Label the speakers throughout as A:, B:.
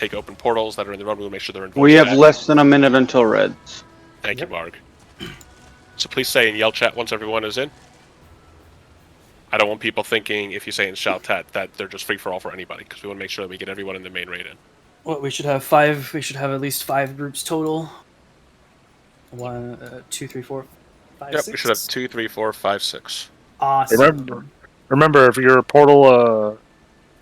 A: take open portals that are in the room. We'll make sure they're in voice
B: We have
A: chat.
B: less than a minute until reds.
A: Thank you, Marg. So please say in yell chat once everyone is in. I don't want people thinking if you say in shout chat that they're just free for all for anybody, because we want to make sure that we get everyone in the main raid in.
C: Well, we should have 5. We should have at least 5 groups total. 1, 2, 3, 4, 5,
A: Yep,
C: 6.
A: we should have 2, 3, 4, 5, 6.
C: Awesome.
D: Remember, if your portal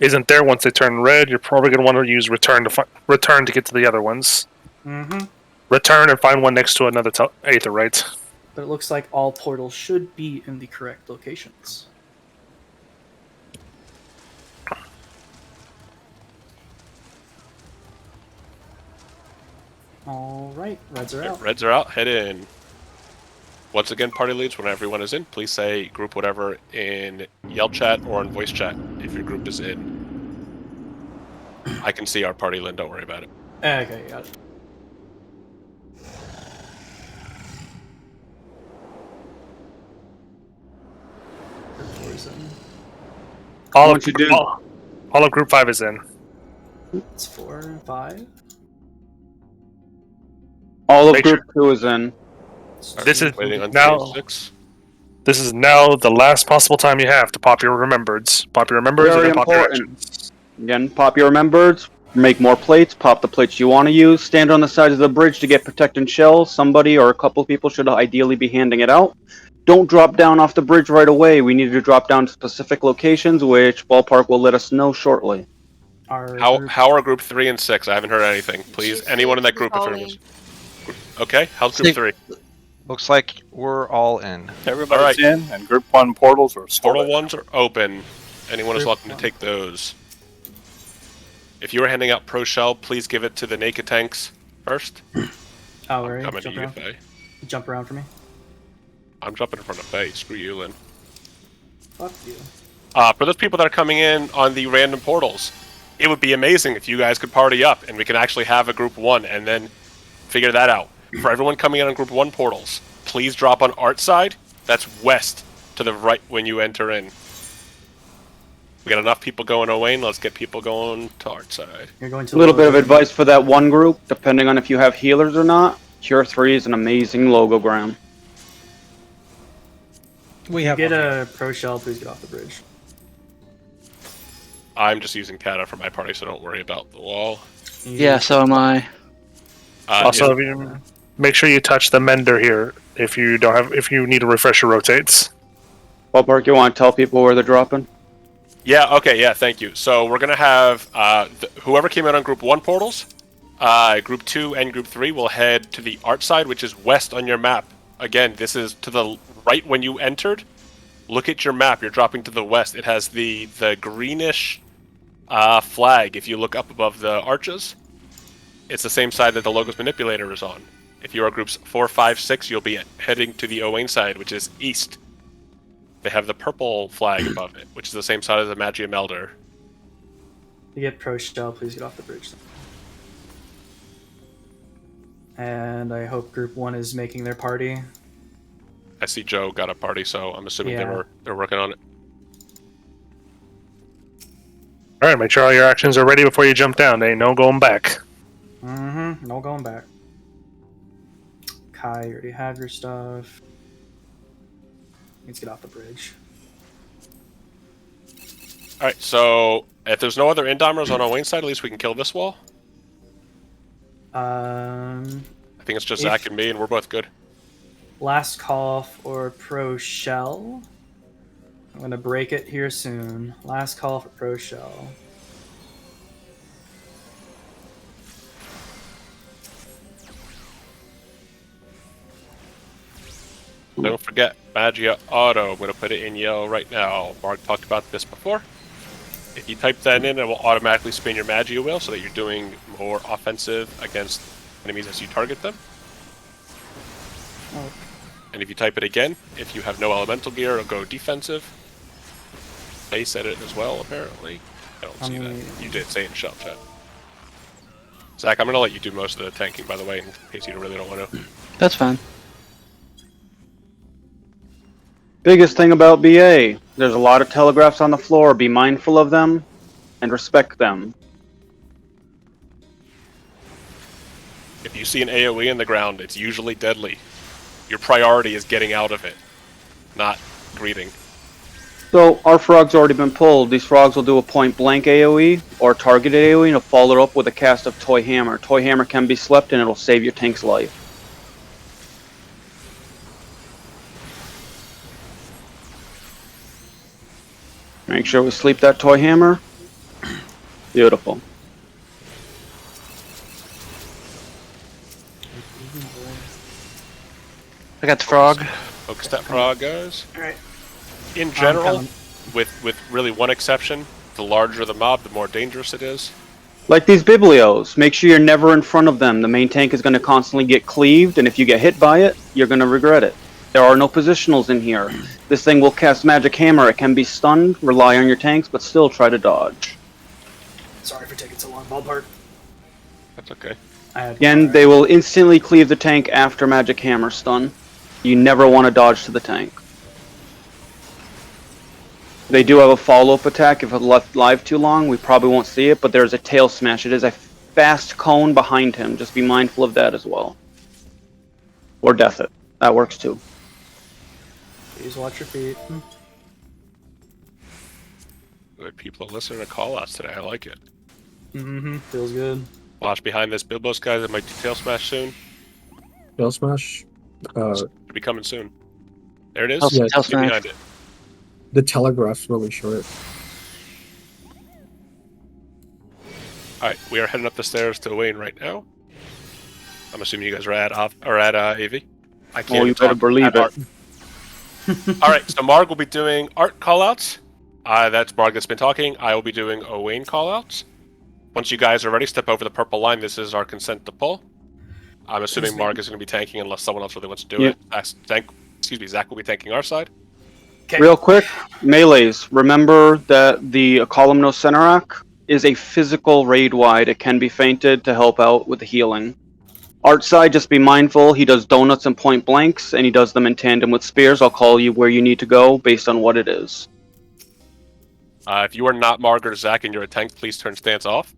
D: isn't there once they turn red, you're probably going to want to use return to get to the other ones.
C: Mm-hmm.
D: Return and find one next to another Aether, right?
C: But it looks like all portals should be in the correct locations. All right, reds are out.
A: Reds are out. Head in. Once again, party leads, when everyone is in, please say group whatever in yell chat or in voice chat if your group is in. I can see our party, Lynn. Don't worry about it.
C: Okay, got it.
D: All of Group 5 is in.
C: It's 4 and 5.
B: All of Group 2 is in.
D: This is
A: Waiting on
D: now.
A: 6.
D: This is now the last possible time you have to pop your remembereds. Pop your remembereds and then pop your actions.
B: Again, pop your remembereds. Make more plates. Pop the plates you want to use. Stand on the side of the bridge to get protecting shells. Somebody or a couple people should ideally be handing it out. Don't drop down off the bridge right away. We need to drop down to specific locations, which Ballpark will let us know shortly.
A: How are Group 3 and 6? I haven't heard anything. Please, anyone in that group. Okay, how's Group 3?
E: Looks like we're all in.
F: Everybody's in, and Group 1 portals are still
A: Portal 1s are open. Anyone is welcome to take those. If you are handing out Pro Shell, please give it to the naked tanks first.
C: Oh, right.
A: Coming to you, Faye.
C: Jump around for me.
A: I'm jumping in front of Faye. Screw you, Lynn.
C: Fuck you.
A: For those people that are coming in on the random portals, it would be amazing if you guys could party up and we can actually have a Group 1 and then figure that out. For everyone coming in on Group 1 portals, please drop on Art side. That's west to the right when you enter in. We got enough people going Owain. Let's get people going to Art side.
C: You're going to
B: A little bit of advice for that one group, depending on if you have healers or not. Cure 3 is an amazing logogram.
C: We have get a Pro Shell, please get off the bridge.
A: I'm just using Kata for my party, so don't worry about the wall.
G: Yeah, so am I.
D: Also, make sure you touch the mender here if you need to refresh your rotates.
B: Ballpark, you want to tell people where they're dropping?
A: Yeah, okay, yeah, thank you. So we're going to have whoever came in on Group 1 portals, Group 2 and Group 3 will head to the Art side, which is west on your map. Again, this is to the right when you entered. Look at your map. You're dropping to the west. It has the greenish flag. If you look up above the arches, it's the same side that the Logos Manipulator is on. If you are Groups 4, 5, 6, you'll be heading to the Owain side, which is east. They have the purple flag above it, which is the same side as the Magia Melder.
C: You get Pro Shell, please get off the bridge. And I hope Group 1 is making their party.
A: I see Joe got a party, so I'm assuming they're working on it.
D: All right, make sure all your actions are ready before you jump down. There ain't no going back.
C: Mm-hmm. No going back. Kai, you already have your stuff. Let's get off the bridge.
A: Alright, so if there's no other Indomers on Owain's side, at least we can kill this wall.
C: I
A: think it's just Zach and me, and we're both good.
C: Last call for Pro Shell. I'm going to break it here soon. Last call for Pro Shell.
A: Don't forget, Magia Auto. I'm going to put it in yellow right now. Mark talked about this before. If you type that in, it will automatically spin your Magia wheel so that you're doing more offensive against enemies as you target them.
C: Oh.
A: And if you type it again, if you have no elemental gear, it'll go defensive. They said it as well, apparently. I don't see that. You did say it in shell chat. Zach, I'm going to let you do most of the tanking, by the way, in case you really don't want to.
G: That's fine.
B: Biggest thing about BA, there's a lot of telegraphs on the floor. Be mindful of them and respect them.
A: If you see an AoE in the ground, it's usually deadly. Your priority is getting out of it, not greeting.
B: So our frog's already been pulled. These frogs will do a point blank AoE or targeted AoE and it'll follow it up with a cast of Toy Hammer. Toy Hammer can be slept and it'll save your tank's life. Make sure we sleep that Toy Hammer. Beautiful.
E: I got the frog.
A: Focus that frog, guys.
C: Alright.
A: In general,
C: coming.
A: with really one exception, the larger the mob, the more dangerous it is.
B: Like these Biblios, make sure you're never in front of them. The main tank is going to constantly get cleaved, and if you get hit by it, you're going to regret it. There are no positionals in here. This thing will cast Magic Hammer. It can be stunned, rely on your tanks, but still try to dodge.
C: Sorry for taking so long, ballpark.
A: That's okay.
B: Again, they will instantly cleave the tank after Magic Hammer stun. You never want to dodge to the tank. They do have a follow-up attack. If it left live too long, we probably won't see it, but there's a tail smash. It is a fast cone behind him. Just be mindful of that as well. Or death it. That works too.
C: Please watch your feet.
A: Good people are listening to call-outs today. I like it.
C: Mm-hmm. Feels good.
A: Watch behind this Bilbos, guys. It might do tail smash soon.
G: Tail smash.
A: It'll be coming soon. There it is.
G: Yeah,
E: Tail
A: Get
E: smash.
A: behind it.
G: The telegraph's really short.
A: Alright, we are heading up the stairs to Wayne right now. I'm assuming you guys are at AV. I can't
B: Oh, you
A: even
B: better
A: talk
B: believe
A: at
B: it.
A: Art. Alright, so Marg will be doing art callouts. That's Marg that's been talking. I will be doing Owain callouts. Once you guys are ready, step over the purple line. This is our consent to pull. I'm assuming Marg is going to be tanking unless someone else really wants to do
B: Yeah.
A: it. Zach will be tanking our side.
C: Okay.
B: Real quick, melees. Remember that the Columno Cenarak is a physical raid wide. It can be feinted to help out with the healing. Art side, just be mindful. He does donuts and point blanks, and he does them in tandem with spears. I'll call you where you need to go based on what it is.
A: If you are not Marg or Zach and you're a tank, please turn stance off.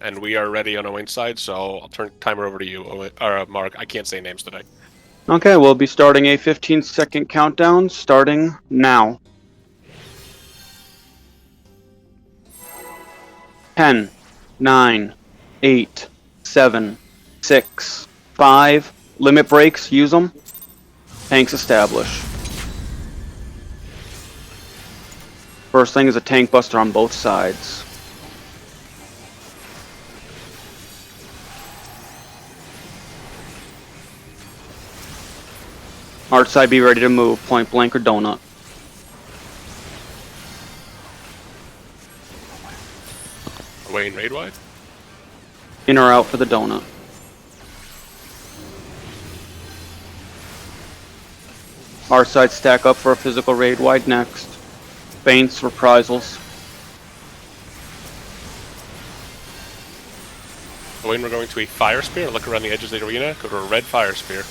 A: And we are ready on Owain's side, so I'll turn timer over to you, Marg. I can't say names today.
B: Okay, we'll be starting a 15-second countdown starting now. 10, 9, 8, 7, 6, 5. Limit breaks, use them. Tanks establish. First thing is a tank buster on both sides. Art side, be ready to move. Point blank or donut.
A: Wayne raid wide.
B: In or out for the donut. Our side stack up for a physical raid wide next. Feints, reprisals.
A: Wayne, we're going to a fire spear. Look around the edges of the arena. Go to a red fire spear.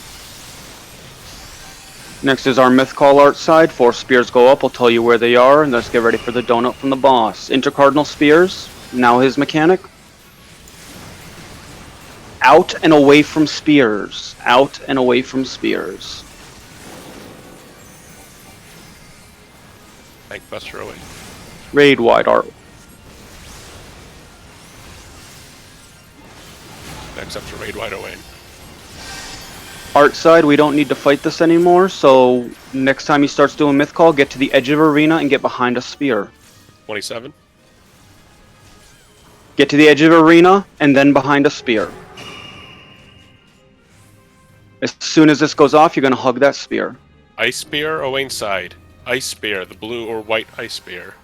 B: Next is our myth call art side. 4 spears go up. We'll tell you where they are, and let's get ready for the donut from the boss. Intercardinal spears. Now his mechanic. Out and away from spears. Out and away from spears.
A: Tank buster away.
B: Raid wide art.
A: Next up to raid wide Owain.
B: Art side, we don't need to fight this anymore, so next time he starts doing myth call, get to the edge of arena and get behind a spear.
A: 27.
B: Get to the edge of arena and then behind a spear. As soon as this goes off, you're going to hug that spear.
A: Ice spear, Owain side. Ice spear, the blue or white ice spear.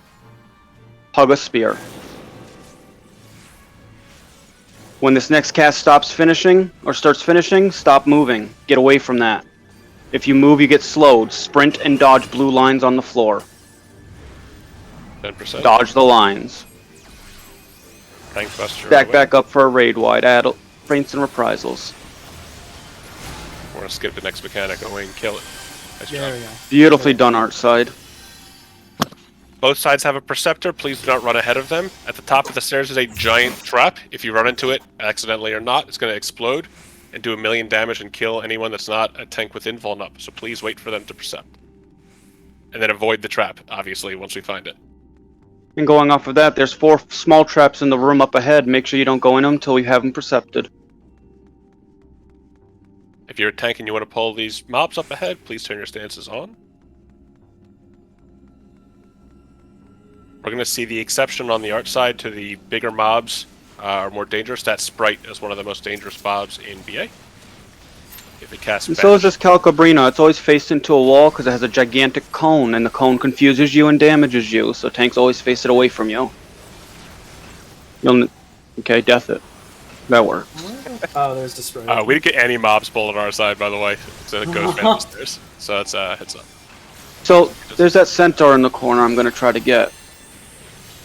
B: Hug a spear. When this next cast stops finishing, or starts finishing, stop moving. Get away from that. If you move, you get slowed. Sprint and dodge blue lines on the floor.
A: 10%.
B: Dodge the lines.
A: Tank buster
B: Stack
A: Owain.
B: back up for a raid wide. Add feints and reprisals.
A: We're going to skip the next mechanic. Owain, kill it. Nice
C: There
A: job.
C: we go.
B: Beautifully done, art side.
A: Both sides have a Perceptor. Please do not run ahead of them. At the top of the stairs is a giant trap. If you run into it, accidentally or not, it's going to explode. and do 1,000,000 damage and kill anyone that's not a tank with invuln up. So please wait for them to percept. And then avoid the trap, obviously, once we find it.
B: And going off of that, there's 4 small traps in the room up ahead. Make sure you don't go in them until we have them percepted.
A: If you're a tank and you want to pull these mobs up ahead, please turn your stances on. We're going to see the exception on the art side to the bigger mobs are more dangerous. That Sprite is one of the most dangerous mobs in BA. If it casts
B: And so is
A: Banish.
B: this Calcabrina. It's always faced into a wall because it has a gigantic cone, and the cone confuses you and damages you, so tanks always face it away from you. Okay, death it. That works.
C: Oh, there's the spray.
A: We didn't get any mobs pulled on our side, by the way. So it goes down the stairs. So that's heads up.
B: So, there's that centaur in the corner I'm going to try to get.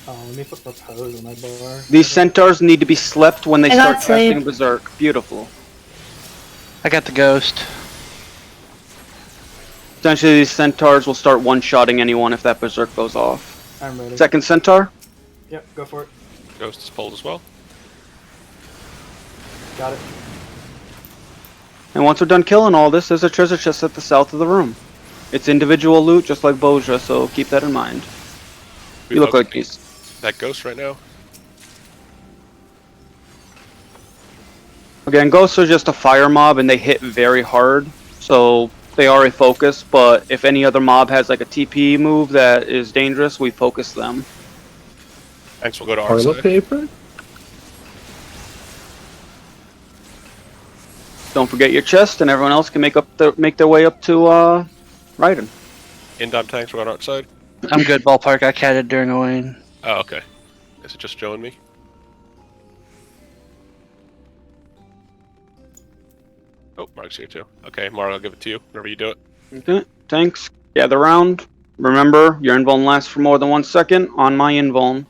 C: Oh, let me put propose on my bar.
B: These centaurs need to be slept when they
H: I
B: start
H: got sleep.
B: casting Berserk. Beautiful.
E: I got the ghost.
B: Essentially, these centaurs will start one-shotting anyone if that Berserk goes off.
C: I'm ready.
B: Second centaur.
C: Yep, go for it.
A: Ghost is pulled as well.
C: Got it.
B: And once we're done killing all this, there's a treasure chest at the south of the room. It's individual loot, just like Boja, so keep that in mind.
A: We
B: You look
A: focus
B: like these.
A: that ghost right now.
B: Again, ghosts are just a fire mob, and they hit very hard, so they are a focus, but if any other mob has like a TP move that is dangerous, we focus them.
A: Thanks, we'll go to our
G: Toilet
A: side.
G: paper?
B: Don't forget your chest, and everyone else can make their way up to Raiden.
A: Indom tanks, we're on our side.
I: I'm good, ballpark. I catted during a lane.
A: Oh, okay. Is it just Joe and me? Oh, Mark's here too. Okay, Mark, I'll give it to you whenever you do it.
B: Okay, thanks. Gather round. Remember, your invuln lasts for more than 1 second on my invuln.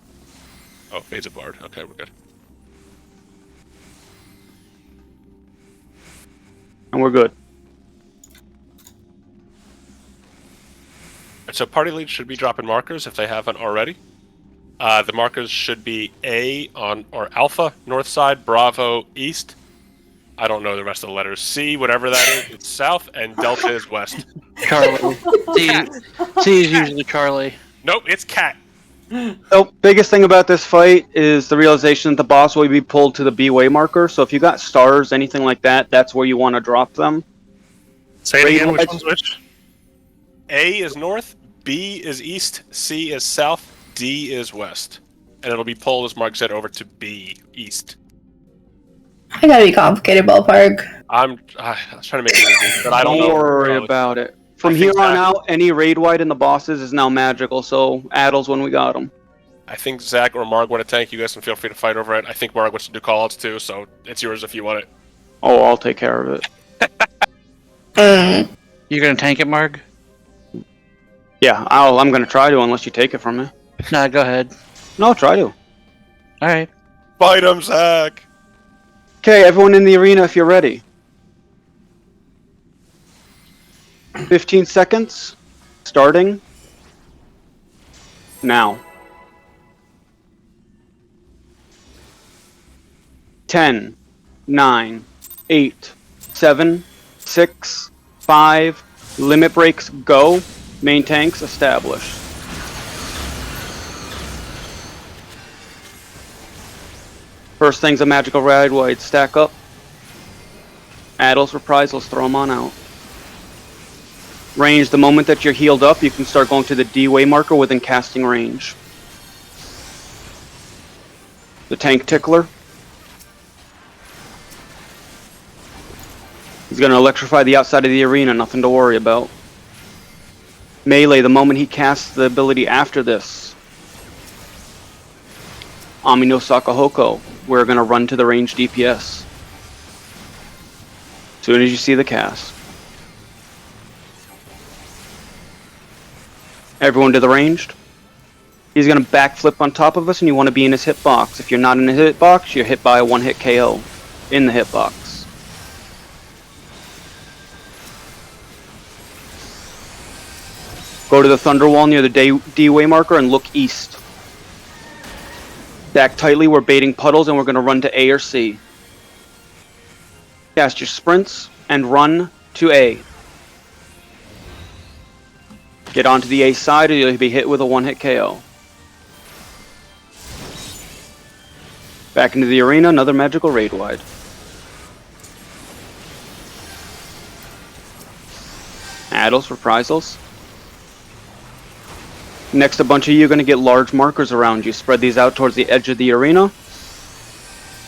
A: Oh, Phase of Bard. Okay, we're good.
B: And we're good.
A: So party leads should be dropping markers if they haven't already. The markers should be A on or Alpha north side, Bravo east. I don't know the rest of the letters. C, whatever that is, it's south, and Delta is west.
I: Charlie. C is usually Charlie.
A: Nope, it's Cat.
B: So, biggest thing about this fight is the realization that the boss will be pulled to the B-way marker. So if you got stars, anything like that, that's where you want to drop them.
D: Say it again, which
B: Raid-
D: one's which?
A: A is north, B is east, C is south, D is west. And it'll be pulled, as Mark said, over to B, east.
H: I gotta be complicated, ballpark.
A: I was trying to make it easy, but I don't
B: Don't
A: know.
B: worry about it. From
A: I
B: here
A: think
B: on
A: Zach-
B: out, any raid wide in the bosses is now magical, so addles when we got them.
A: I think Zach or Mark want to tank. You guys can feel free to fight over it. I think Mark wants to do callouts too, so it's yours if you want it.
B: Oh, I'll take care of it.
I: You gonna tank it, Marg?
B: Yeah, I'm gonna try to, unless you take it from me.
I: Nah, go ahead.
B: No, I'll try to.
I: Alright.
A: Fight him, Zach!
B: Okay, everyone in the arena if you're ready. 15 seconds. Starting. Now. 10, 9, 8, 7, 6, 5, limit breaks go, main tanks established. First thing's a magical ride wide, stack up. Addles, reprisals, throw them on out. Range, the moment that you're healed up, you can start going to the D-way marker within casting range. The tank tickler. He's going to electrify the outside of the arena, nothing to worry about. Melee, the moment he casts the ability after this. Ami no Sakahoko, we're going to run to the range DPS. As soon as you see the cast. Everyone to the ranged. He's going to backflip on top of us and you want to be in his hitbox. If you're not in the hitbox, you're hit by a one-hit KO in the hitbox. Go to the thunder wall near the D-way marker and look east. Back tightly, we're baiting puddles and we're going to run to A or C. Cast your sprints and run to A. Get onto the A side or you'll be hit with a one-hit KO. Back into the arena, another magical raid wide. Addles, reprisals. Next, a bunch of you are going to get large markers around you. Spread these out towards the edge of the arena.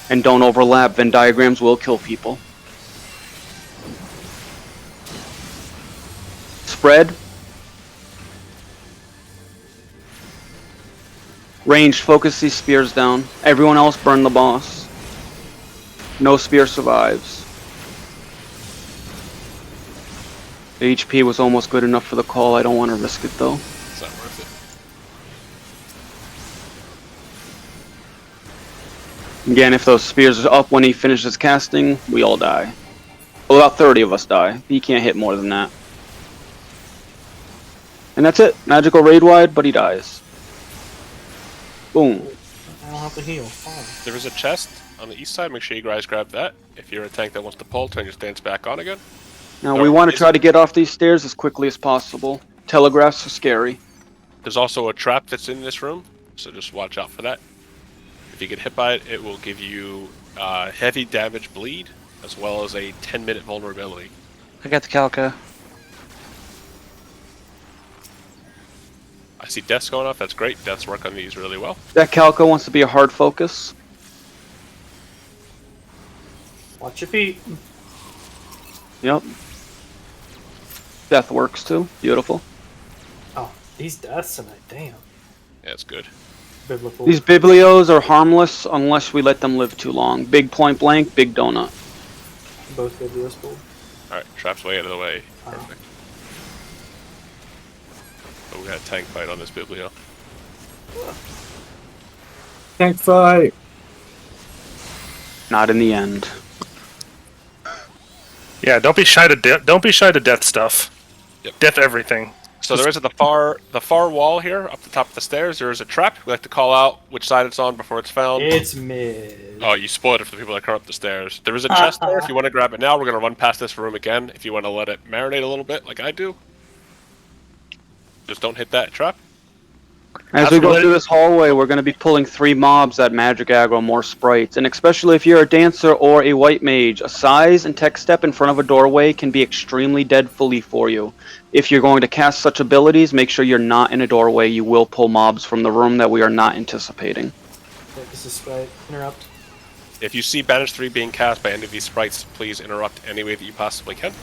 B: And don't overlap, Venn diagrams will kill people. Spread. Ranged, focus these spears down. Everyone else burn the boss. No spear survives. The HP was almost good enough for the call. I don't want to risk it though.
A: It's not worth it.
B: Again, if those spears are up when he finishes casting, we all die. Well, about 30 of us die. He can't hit more than that. And that's it. Magical raid wide, but he dies. Boom.
C: I don't have to heal. Fine.
A: There is a chest on the east side. Make sure you guys grab that. If you're a tank that wants to pull, turn your stance back on again.
B: Now, we want to try to get off these stairs as quickly as possible. Telegraphs are scary.
A: There's also a trap that's in this room, so just watch out for that. If you get hit by it, it will give you heavy damage bleed, as well as a 10-minute vulnerability.
E: I got the Calca.
A: I see deaths going off. That's great. Deaths work on these really well.
B: That Calca wants to be a hard focus.
C: Watch your feet.
B: Yep. Death works too. Beautiful.
C: Oh, these deaths tonight. Damn.
A: Yeah, it's good.
C: Biblical.
B: These Biblios are harmless unless we let them live too long. Big point blank, big donut.
C: Both Biblios pulled.
A: Alright, trap's way out of the way.
C: Wow.
A: Perfect. Oh, we got a tank fight on this Biblio.
G: Tank fight.
B: Not in the end.
D: Yeah, don't be shy to don't be shy to death stuff.
A: Yep.
D: Death everything.
A: So there is at the far wall here, up the top of the stairs, there is a trap. We like to call out which side it's on before it's found.
C: It's mid.
A: Oh, you spoiled it for the people that come up the stairs. There is a chest there. If you want to grab it now, we're going to run past this room again. If you want to let it marinate a little bit, like I do. Just don't hit that trap.
B: As we go through this hallway, we're going to be pulling 3 mobs that magic aggro more sprites. And especially if you're a dancer or a white mage, a size and tech step in front of a doorway can be extremely deadfully for you. If you're going to cast such abilities, make sure you're not in a doorway. You will pull mobs from the room that we are not anticipating.
C: This is sprite. Interrupt.
A: If you see Banish 3 being cast by any of these sprites, please interrupt any way that you possibly can.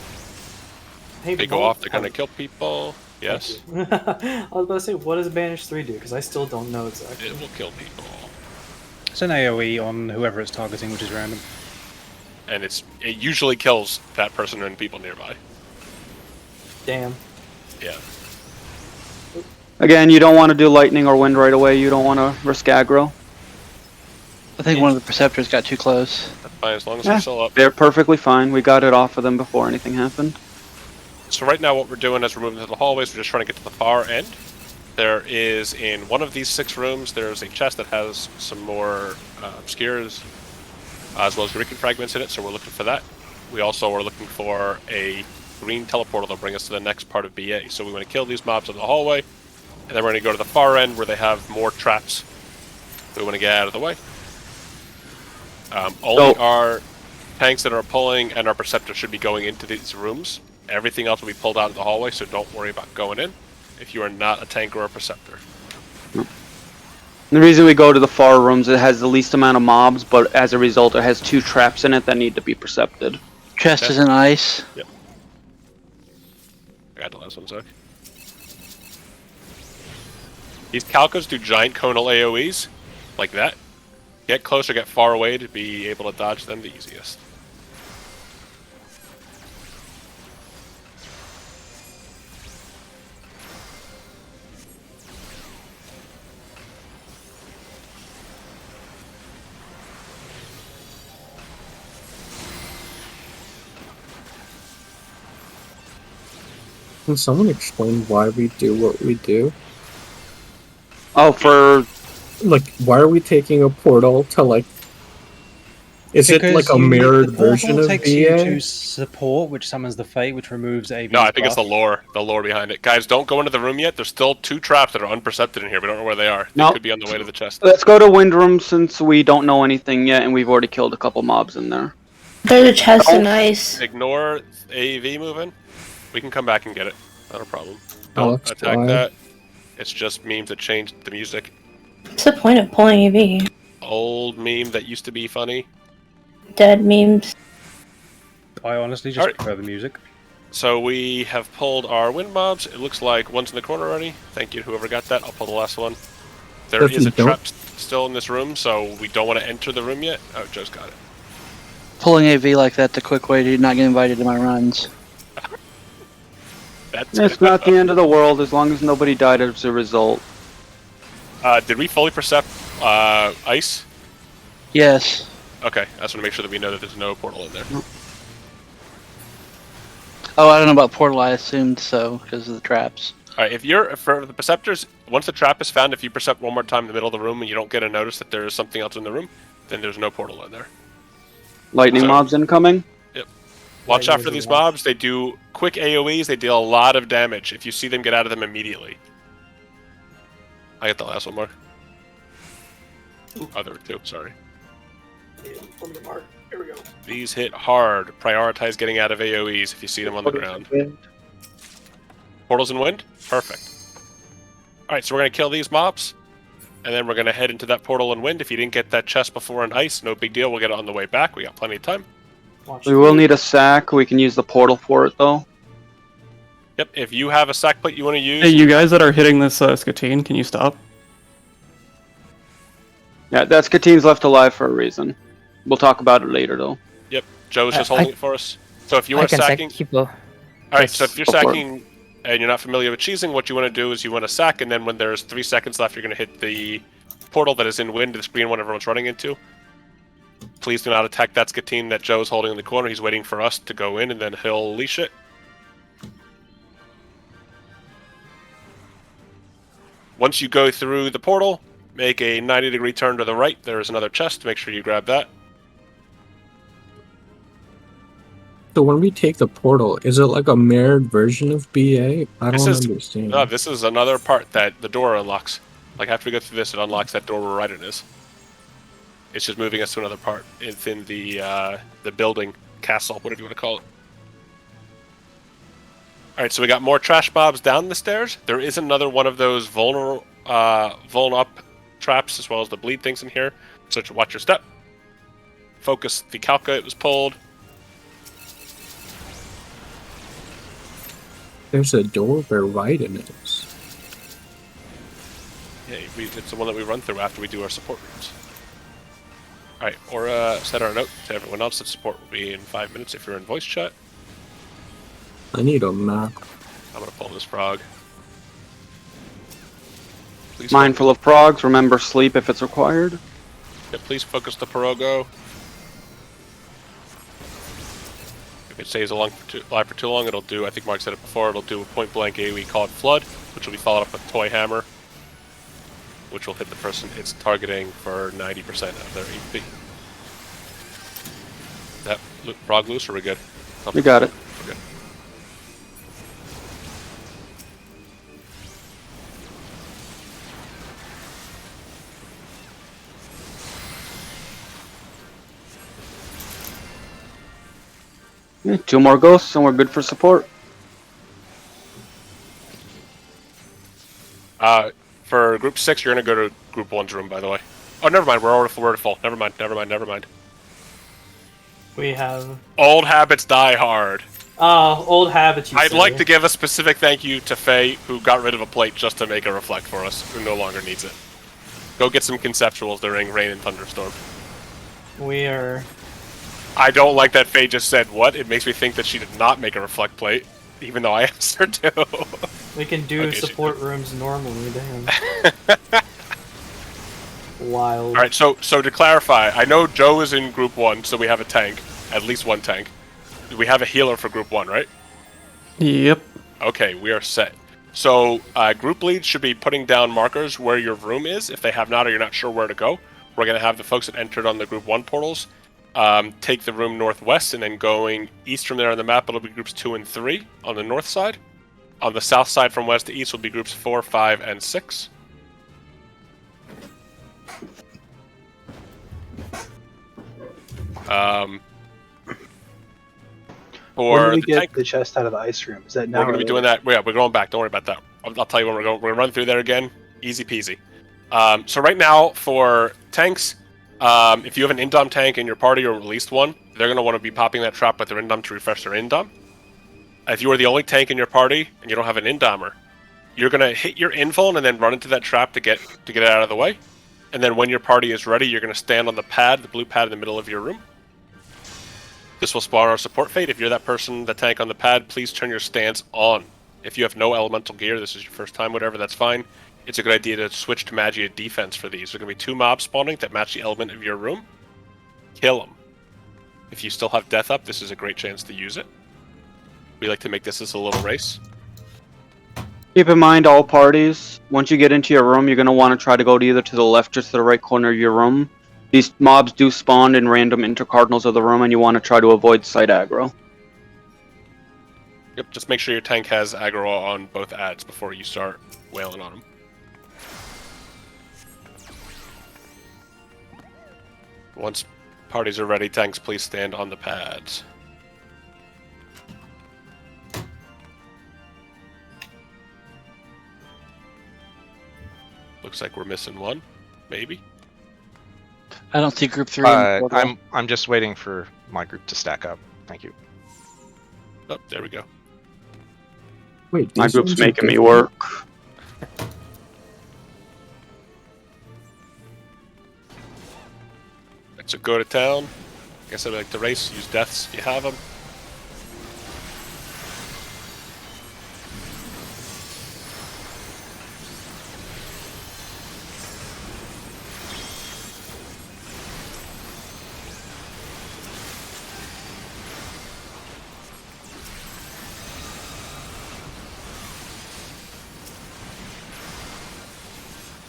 C: Hey,
A: They go off, they're going to kill people. Yes.
C: I was about to say, what does Banish 3 do? Because I still don't know exactly.
A: It will kill people.
J: It's an AoE on whoever it's targeting, which is random.
A: And it usually kills that person and people nearby.
C: Damn.
A: Yeah.
B: Again, you don't want to do lightning or wind right away. You don't want to risk aggro.
E: I think one of the Preceptors got too close.
A: That's fine, as long as
B: Yeah,
A: they're still up.
B: they're perfectly fine. We got it off of them before anything happened.
A: So right now what we're doing as we're moving to the hallways, we're just trying to get to the far end. There is, in one of these 6 rooms, there's a chest that has some more obscures, as well as Greek fragments in it, so we're looking for that. We also are looking for a green teleportal that'll bring us to the next part of BA. So we want to kill these mobs in the hallway, and then we're going to go to the far end where they have more traps. We want to get out of the way. Only our tanks that are pulling and our Preceptor should be going into these rooms. Everything else will be pulled out of the hallway, so don't worry about going in if you are not a tank or a Preceptor.
B: The reason we go to the far rooms, it has the least amount of mobs, but as a result, it has 2 traps in it that need to be percepted.
E: Chest is in ice.
A: Yep. I got the last one, Zach. These Calcos do giant conal AoEs, like that. Get close or get far away to be able to dodge them the easiest.
G: Can someone explain why we do what we do?
B: Oh, for...
G: Like, why are we taking a portal to, like, Is it like a mirrored version of
J: takes you
G: BA?
J: to support, which summons the Fate, which removes AV.
A: No, I think it's the lore behind it. Guys, don't go into the room yet. There's still 2 traps that are unpercepted in here. We don't know where they are. They
B: Nope.
A: could be on the way to the chest.
B: Let's go to Wind Room since we don't know anything yet, and we've already killed a couple mobs in there.
H: There's a chest in ice.
A: Ignore AV moving. We can come back and get it. Not a problem.
G: Oh,
A: Don't
G: that's
A: attack
G: fine.
A: that. It's just memes that changed the music.
H: What's the point of pulling AV?
A: Old meme that used to be funny.
H: Dead memes.
J: I honestly just
A: Alright.
J: prefer the music.
A: So we have pulled our wind mobs. It looks like one's in the corner already. Thank you to whoever got that. I'll pull the last one. There
G: If
A: is
G: you
A: a
G: don't-
A: trap still in this room, so we don't want to enter the room yet. Oh, Joe's got it.
E: Pulling AV like that's a quick way to not get invited to my runs.
A: That's
B: It's not the end of the world as long as nobody died as a result.
A: Did we fully percept ice?
E: Yes.
A: Okay, I just want to make sure that we know that there's no portal in there.
E: Oh, I don't know about portal. I assumed so because of the traps.
A: Alright, for the perceptors, once the trap is found, if you percept one more time in the middle of the room and you don't get a notice that there is something else in the room, then there's no portal in there.
B: Lightning
A: So-
B: mobs incoming.
A: Watch
C: Yeah,
A: out for
C: usually
A: these
C: watch.
A: mobs. They do quick AoEs. They deal a lot of damage. If you see them, get out of them immediately. I get the last one, Mark. Oh, there were 2. Sorry.
C: Here we go.
A: These hit hard. Prioritize getting out of AoEs if you see them on the ground. Portals and wind? Perfect. Alright, so we're going to kill these mobs. And then we're going to head into that portal and wind. If you didn't get that chest before in ice, no big deal. We'll get it on the way back. We got plenty of time.
C: Watch
B: We will need a sack. We can use the portal for it though.
A: Yep, if you have a sack plate you want to use...
K: Hey, you guys that are hitting this Skatine, can you stop?
B: Yeah, that's Katine's left alive for a reason. We'll talk about it later though.
A: Yep, Joe's just holding it for us. So if you are sacking... Alright, so if you're
B: Go for it.
A: sacking and you're not familiar with cheesing, what you want to do is you want to sack, and then when there's 3 seconds left, you're going to hit the portal that is in wind, the green one everyone's running into. Please do not attack that Skatine that Joe's holding in the corner. He's waiting for us to go in, and then he'll leash it. Once you go through the portal, make a 90-degree turn to the right. There is another chest. Make sure you grab that.
G: So when we take the portal, is it like a mirrored version of BA? I don't understand.
A: No, this is another part that the door unlocks. Like after we go through this, it unlocks that door where right it is. It's just moving us to another part within the building, castle, whatever you want to call it. All right, so we got more trash mobs down the stairs. There is another one of those vuln up traps as well as the bleed things in here. So watch your step. Focus the Calca. It was pulled.
G: There's a door where right in it is.
A: Yeah, it's the one that we run through after we do our support rooms. Alright, Aura set our note to everyone else that support will be in 5 minutes if you're in voice chat.
G: I need a map.
A: I'm gonna pull this frog. Please
B: Mindful of progs, remember sleep if it's required.
A: Yeah, please focus the Pirogo. If it stays alive for too long, it'll do, I think Mark said it before, it'll do a point blank AoE called Flood, which will be followed up with Toy Hammer, which will hit the person it's targeting for 90% of their HP. Is that frog loose or are we good?
B: We got it.
A: We're good.
B: Yeah, 2 more ghosts and we're good for support.
A: For group 6, you're gonna go to group 1's room, by the way. Oh, never mind. We're already full. Never mind.
C: We have
A: Old habits die hard.
C: old habits.
A: I'd like to give a specific thank you to Faye, who got rid of a plate just to make a reflect for us, who no longer needs it. Go get some conceptuals during Rain and Thunderstorm.
C: We are.
A: I don't like that Faye just said what. It makes me think that she did not make a reflect plate, even though I asked her to.
C: We can do
A: Okay,
C: support rooms normally. Damn. Wild.
A: Alright, so to clarify, I know Joe is in group 1, so we have a tank. At least one tank. We have a healer for group 1, right?
K: Yep.
A: Okay, we are set. So, group leads should be putting down markers where your room is. If they have not or you're not sure where to go, we're going to have the folks that entered on the group 1 portals take the room northwest, and then going east from there on the map, it'll be groups 2 and 3 on the north side. On the south side from west to east will be groups 4, 5, and 6.
L: When do we
A: the
L: get
A: tank,
L: the chest out of the ice room? Is that now?
A: we're going to be doing that. Yeah, we're going back. Don't worry about that. I'll tell you when we're going. We're going to run through there again. Easy peasy. So right now for tanks, if you have an indom tank in your party or at least one, they're going to want to be popping that trap with their indom to refresh their indom. If you are the only tank in your party and you don't have an indomer, you're going to hit your invuln and then run into that trap to get it out of the way. And then when your party is ready, you're going to stand on the pad, the blue pad in the middle of your room. This will spawn our support fate. If you're that person, the tank on the pad, please turn your stance on. If you have no elemental gear, this is your first time, whatever, that's fine. It's a good idea to switch to Magia defense for these. There are going to be 2 mobs spawning that match the element of your room. Kill them. If you still have death up, this is a great chance to use it. We like to make this as a little race.
B: Keep in mind, all parties, once you get into your room, you're going to want to try to go to either to the left or to the right corner of your room. These mobs do spawn in random intercardinals of the room, and you want to try to avoid site aggro.
A: Yep, just make sure your tank has aggro on both ads before you start wailing on them. Once parties are ready, tanks, please stand on the pads. Looks like we're missing one, maybe.
E: I don't see group 3. in the portal.
M: I'm just waiting for my group to stack up. Thank you.
A: Oh, there we go.
G: Wait,
B: My
G: these
B: group's
G: ones are
B: making me
G: different?
B: work.
A: So go to town. I guess I'd like to race. Use deaths if you have them.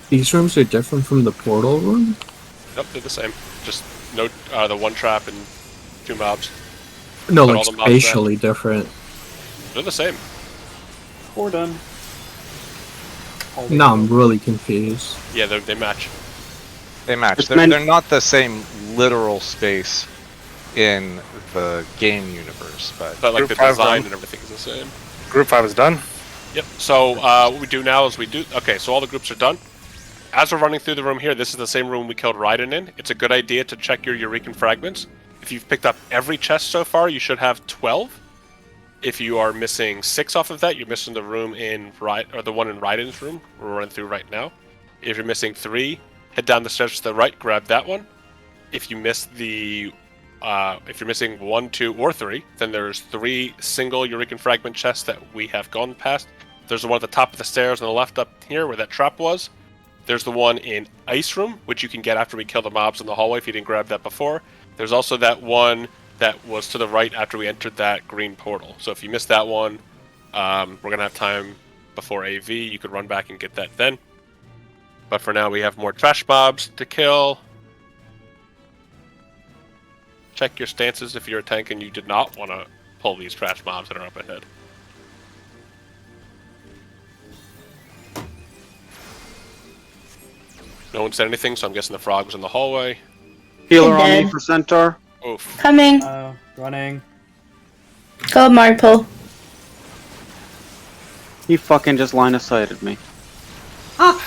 G: These rooms are different from the portal room?
A: Nope, they're the same. Just no the 1 trap and 2 mobs.
G: No,
A: Put
G: like
A: all the mobs
G: spatially different.
A: They're the same.
C: We're done.
G: No, I'm really confused.
A: Yeah, they match.
M: They match.
B: It's
M: They're,
B: meant-
M: they're not the same literal space in the game universe, but
A: But like
D: Group
A: the
D: 5
A: design
D: done.
A: and everything is the same.
D: Group 5 is done.
A: Yep. So what we do now is okay, so all the groups are done. As we're running through the room here, this is the same room we killed Raiden in. It's a good idea to check your Eurekan fragments. If you've picked up every chest so far, you should have 12. If you are missing 6 off of that, you're missing the room in the one in Raiden's room we're running through right now. If you're missing 3, head down the stairs to the right, grab that one. If you miss if you're missing 1, 2, or 3, then there's 3 single Eurekan fragment chests that we have gone past. There's the one at the top of the stairs on the left up here where that trap was. There's the one in Ice Room, which you can get after we kill the mobs in the hallway if you didn't grab that before. There's also that one that was to the right after we entered that green portal. So if you missed that one, we're going to have time before AV. You could run back and get that then. But for now, we have more trash mobs to kill. Check your stances if you're a tank and you did not want to pull these trash mobs that are up ahead. No one said anything, so I'm guessing the frog was in the hallway.
B: Healer on
H: Dead.
B: me for Centaur.
A: Oof.
H: Coming.
C: Running.
H: Go, Marple.
B: He fucking just line of sighted me.
A: Are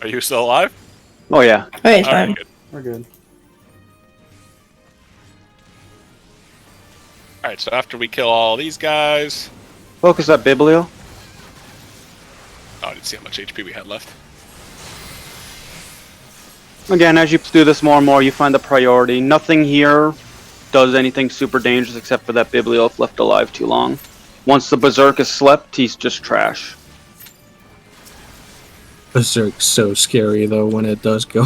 A: you still alive?
B: Oh yeah.
H: Wait,
A: All right, good.
C: We're good.
A: Alright, so after we kill all these guys...
B: Focus that Biblio.
A: Oh, I didn't see how much HP we had left.
B: Again, as you do this more and more, you find the priority. Nothing here does anything super dangerous except for that Biblio if left alive too long. Once the Berserk is slept, he's just trash.
G: Berserk's so scary though when it does go.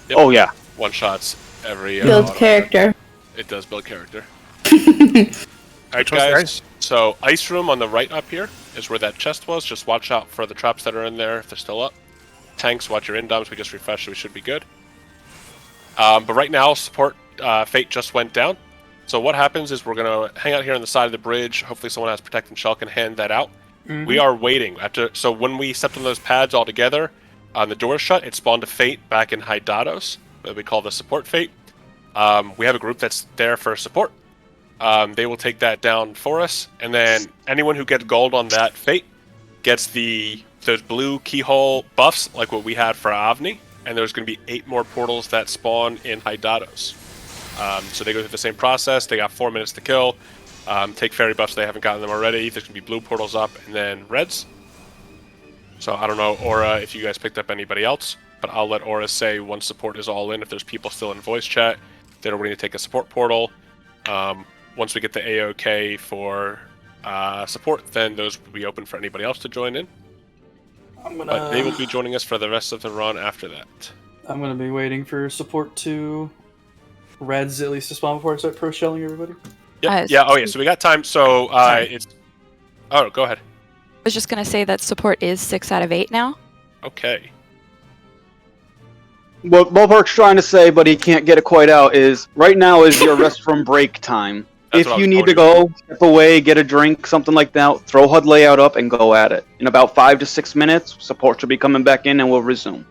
A: Yep.
B: Oh yeah.
A: One shots every...
H: Build character.
A: It does build character.
D: Which
A: Alright
D: one's
A: guys, so Ice Room on the right up here is where that chest was. Just watch out for the traps that are in there if they're still up. Tanks, watch your indoms, we just refreshed so we should be good. But right now, support fate just went down. So what happens is we're going to hang out here on the side of the bridge. Hopefully someone has Protect and Shell can hand that out.
C: Mhm.
A: We are waiting. So when we stepped on those pads all together, the door shut, it spawned a fate back in Hydatos that we call the support fate. We have a group that's there for support. They will take that down for us. And then anyone who gets gold on that fate gets those blue keyhole buffs like what we had for Avni. And there's going to be 8 more portals that spawn in Hydatos. So they go through the same process. They got 4 minutes to kill. Take fairy buffs. They haven't gotten them already. There's going to be blue portals up and then reds. So I don't know, Aura, if you guys picked up anybody else. But I'll let Aura say once support is all in. If there's people still in voice chat, then we're going to take a support portal. Once we get the AOK for support, then those will be open for anybody else to join in. But they will be joining us for the rest of the run after that.
C: I'm going to be waiting for support to reds at least to spawn before I start pro-shelling everybody.
A: Yep. Yeah, oh yeah, so we got time. So it's... Oh, go ahead.
N: I was just going to say that support is 6 out of 8 now.
A: Okay.
B: What Ballpark's trying to say, but he can't get it quite out, is right now is your rest from break time.
A: That's
B: If
A: what I
B: you
A: was
B: need to
A: going
B: go, step away, get a drink, something like that, throw HUD layout up and go at it. In about 5 to 6 minutes, support should be coming back in and we'll resume.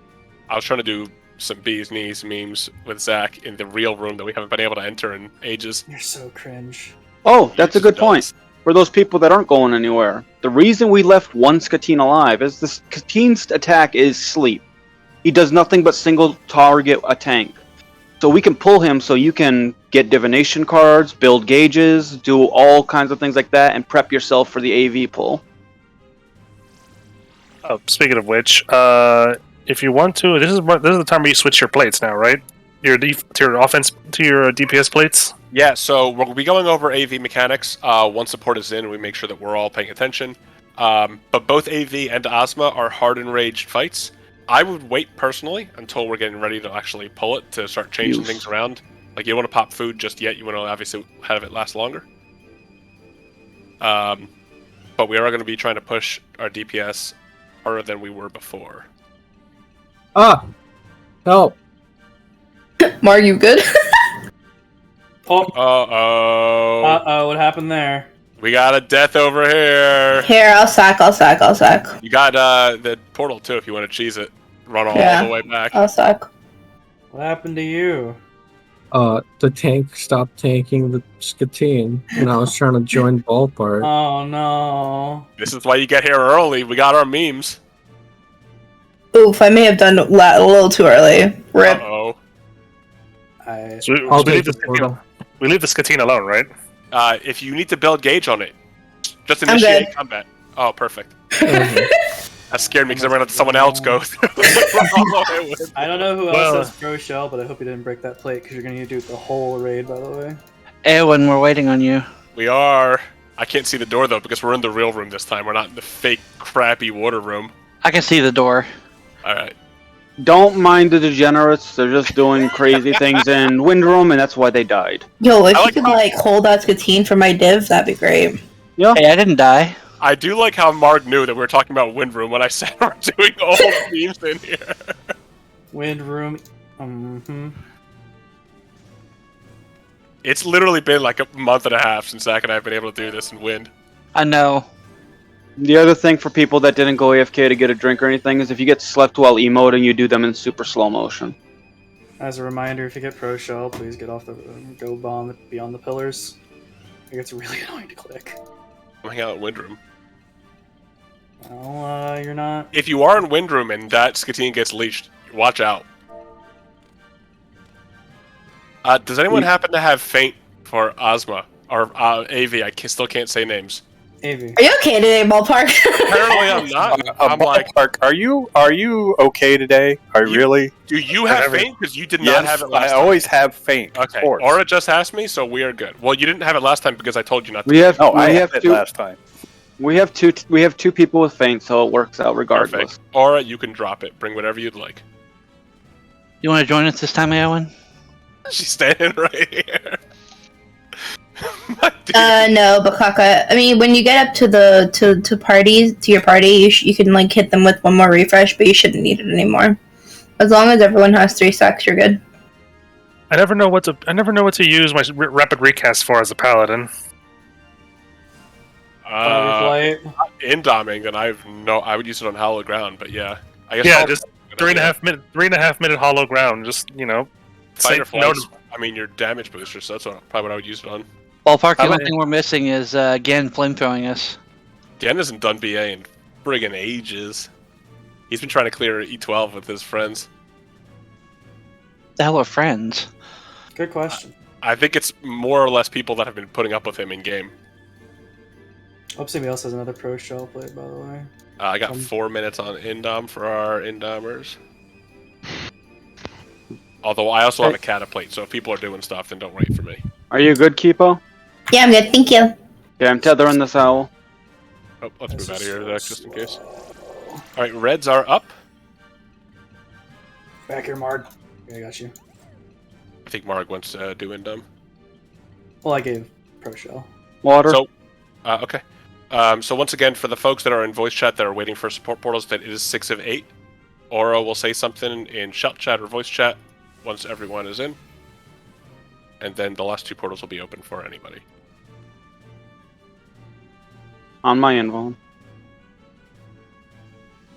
A: I was trying to do some bees knees memes with Zach in the real room that we haven't been able to enter in ages.
C: You're so cringe.
B: Oh, that's a good point. For those people that aren't going anywhere, the reason we left one Skatine alive is the Skatine's attack is sleep. He does nothing but single target a tank. So we can pull him so you can get divination cards, build gauges, do all kinds of things like that, and prep yourself for the AV pull.
D: Oh, speaking of which, if you want to, this is the time where you switch your plates now, right? To your offense to your DPS plates.
A: Yeah, so we'll be going over AV mechanics once support is in, and we make sure that we're all paying attention. But both AV and Ozma are hard enraged fights. I would wait personally until we're getting ready to actually pull it to start changing things around. Like, you don't want to pop food just yet. You want to obviously have it last longer. But we are going to be trying to push our DPS harder than we were before.
G: Ah! Help!
H: Mark, you good?
C: Oh.
A: Uh-oh.
C: Uh-oh, what happened there?
A: We got a death over here.
H: Here, I'll sack.
A: You got the portal, too, if you want to cheese it. Run all the way back.
H: I'll sack.
C: What happened to you?
G: The tank stopped tanking the Skatine, and I was trying to join Ballpark.
C: Oh, no.
A: This is why you get here early. We got our memes.
H: Oof, I may have done a little too early. Rip.
A: Uh-oh.
D: So we leave the Skatine alone, right?
A: If you need to build gauge on it, just initiate combat. Oh, perfect. That scared me because I'm going to let someone else go through.
C: I don't know who else has pro shell, but I hope you didn't break that plate because you're going to do the whole raid, by the way.
I: Eowyn, we're waiting on you.
A: We are. I can't see the door, though, because we're in the real room this time. We're not in the fake, crappy water room.
I: I can see the door.
A: Alright.
B: Don't mind the degenerates. They're just doing crazy things in Windroom, and that's why they died.
H: Yo, if you could, hold that Skatine for my div, that'd be great.
B: Yeah.
I: Hey, I didn't die.
A: I do like how Mark knew that we were talking about Windroom when I said we're doing old memes in here.
C: Windroom.
A: It's literally been like a month and a half since Zach and I have been able to do this in Wind.
I: I know.
B: The other thing for people that didn't go AFK to get a drink or anything is if you get slept while emoting, you do them in super slow motion.
C: As a reminder, if you get pro shell, please get off go beyond the pillars. It gets really annoying to click.
A: I'm hanging out in Windroom.
C: Well, you're not.
A: If you are in Windroom and that Skatine gets leashed, watch out. Does anyone happen to have Feint for Ozma? Or AV? I still can't say names.
C: AV.
H: Are you okay today, Ballpark?
A: Apparently I'm not. I'm like,
F: Ballpark, are you okay today? Are you really?
A: Do you have Feint? Because you did not have it last time.
F: I always have Feint.
A: Okay. Aura just asked me, so we are good. Well, you didn't have it last time because I told you not to.
F: I have it last time.
B: We have two people with Feint, so it works out regardless.
A: Perfect. Aura, you can drop it. Bring whatever you'd like.
I: You want to join us this time, Eowyn?
A: She's standing right here.
H: No, Bakaka. I mean, when you get up to your party, you can hit them with one more refresh, but you shouldn't need it anymore. As long as everyone has 3 stacks, you're good.
D: I never know what to use my rapid recast for as a paladin.
C: Flight.
A: In doming, then I would use it on hollow ground, but yeah. I guess
D: Yeah, just 3.5 minute hollow ground. Just
A: fight or
D: say no
A: flight. I mean, your damage booster, so that's probably what I would use it on.
E: Ballpark, the only thing we're missing is Gen flamethrowing us.
A: Gen hasn't done BA in friggin' ages. He's been trying to clear E12 with his friends.
E: The hell are friends?
C: Good question.
A: I think it's more or less people that have been putting up with him in game.
C: Hope somebody else has another pro shell plate, by the way.
A: I got 4 minutes on Indom for our Indomers. Although I also have a cataplate, so if people are doing stuff, then don't wait for me.
B: Are you good, Kipo?
H: Yeah, I'm good. Thank you.
B: Yeah, I'm tethering this owl.
A: Oh, let's move out of here, Zach, just in case. Alright, reds are up.
C: Back here, Marg. Yeah, I got you.
A: I think Marg wants to do Indom.
C: Well, I gave pro shell.
B: Water.
A: So, okay. So once again, for the folks that are in voice chat that are waiting for support portals, that it is 6 of 8. Oro will say something in shout chat or voice chat once everyone is in. And then the last 2 portals will be open for anybody.
B: On my invuln.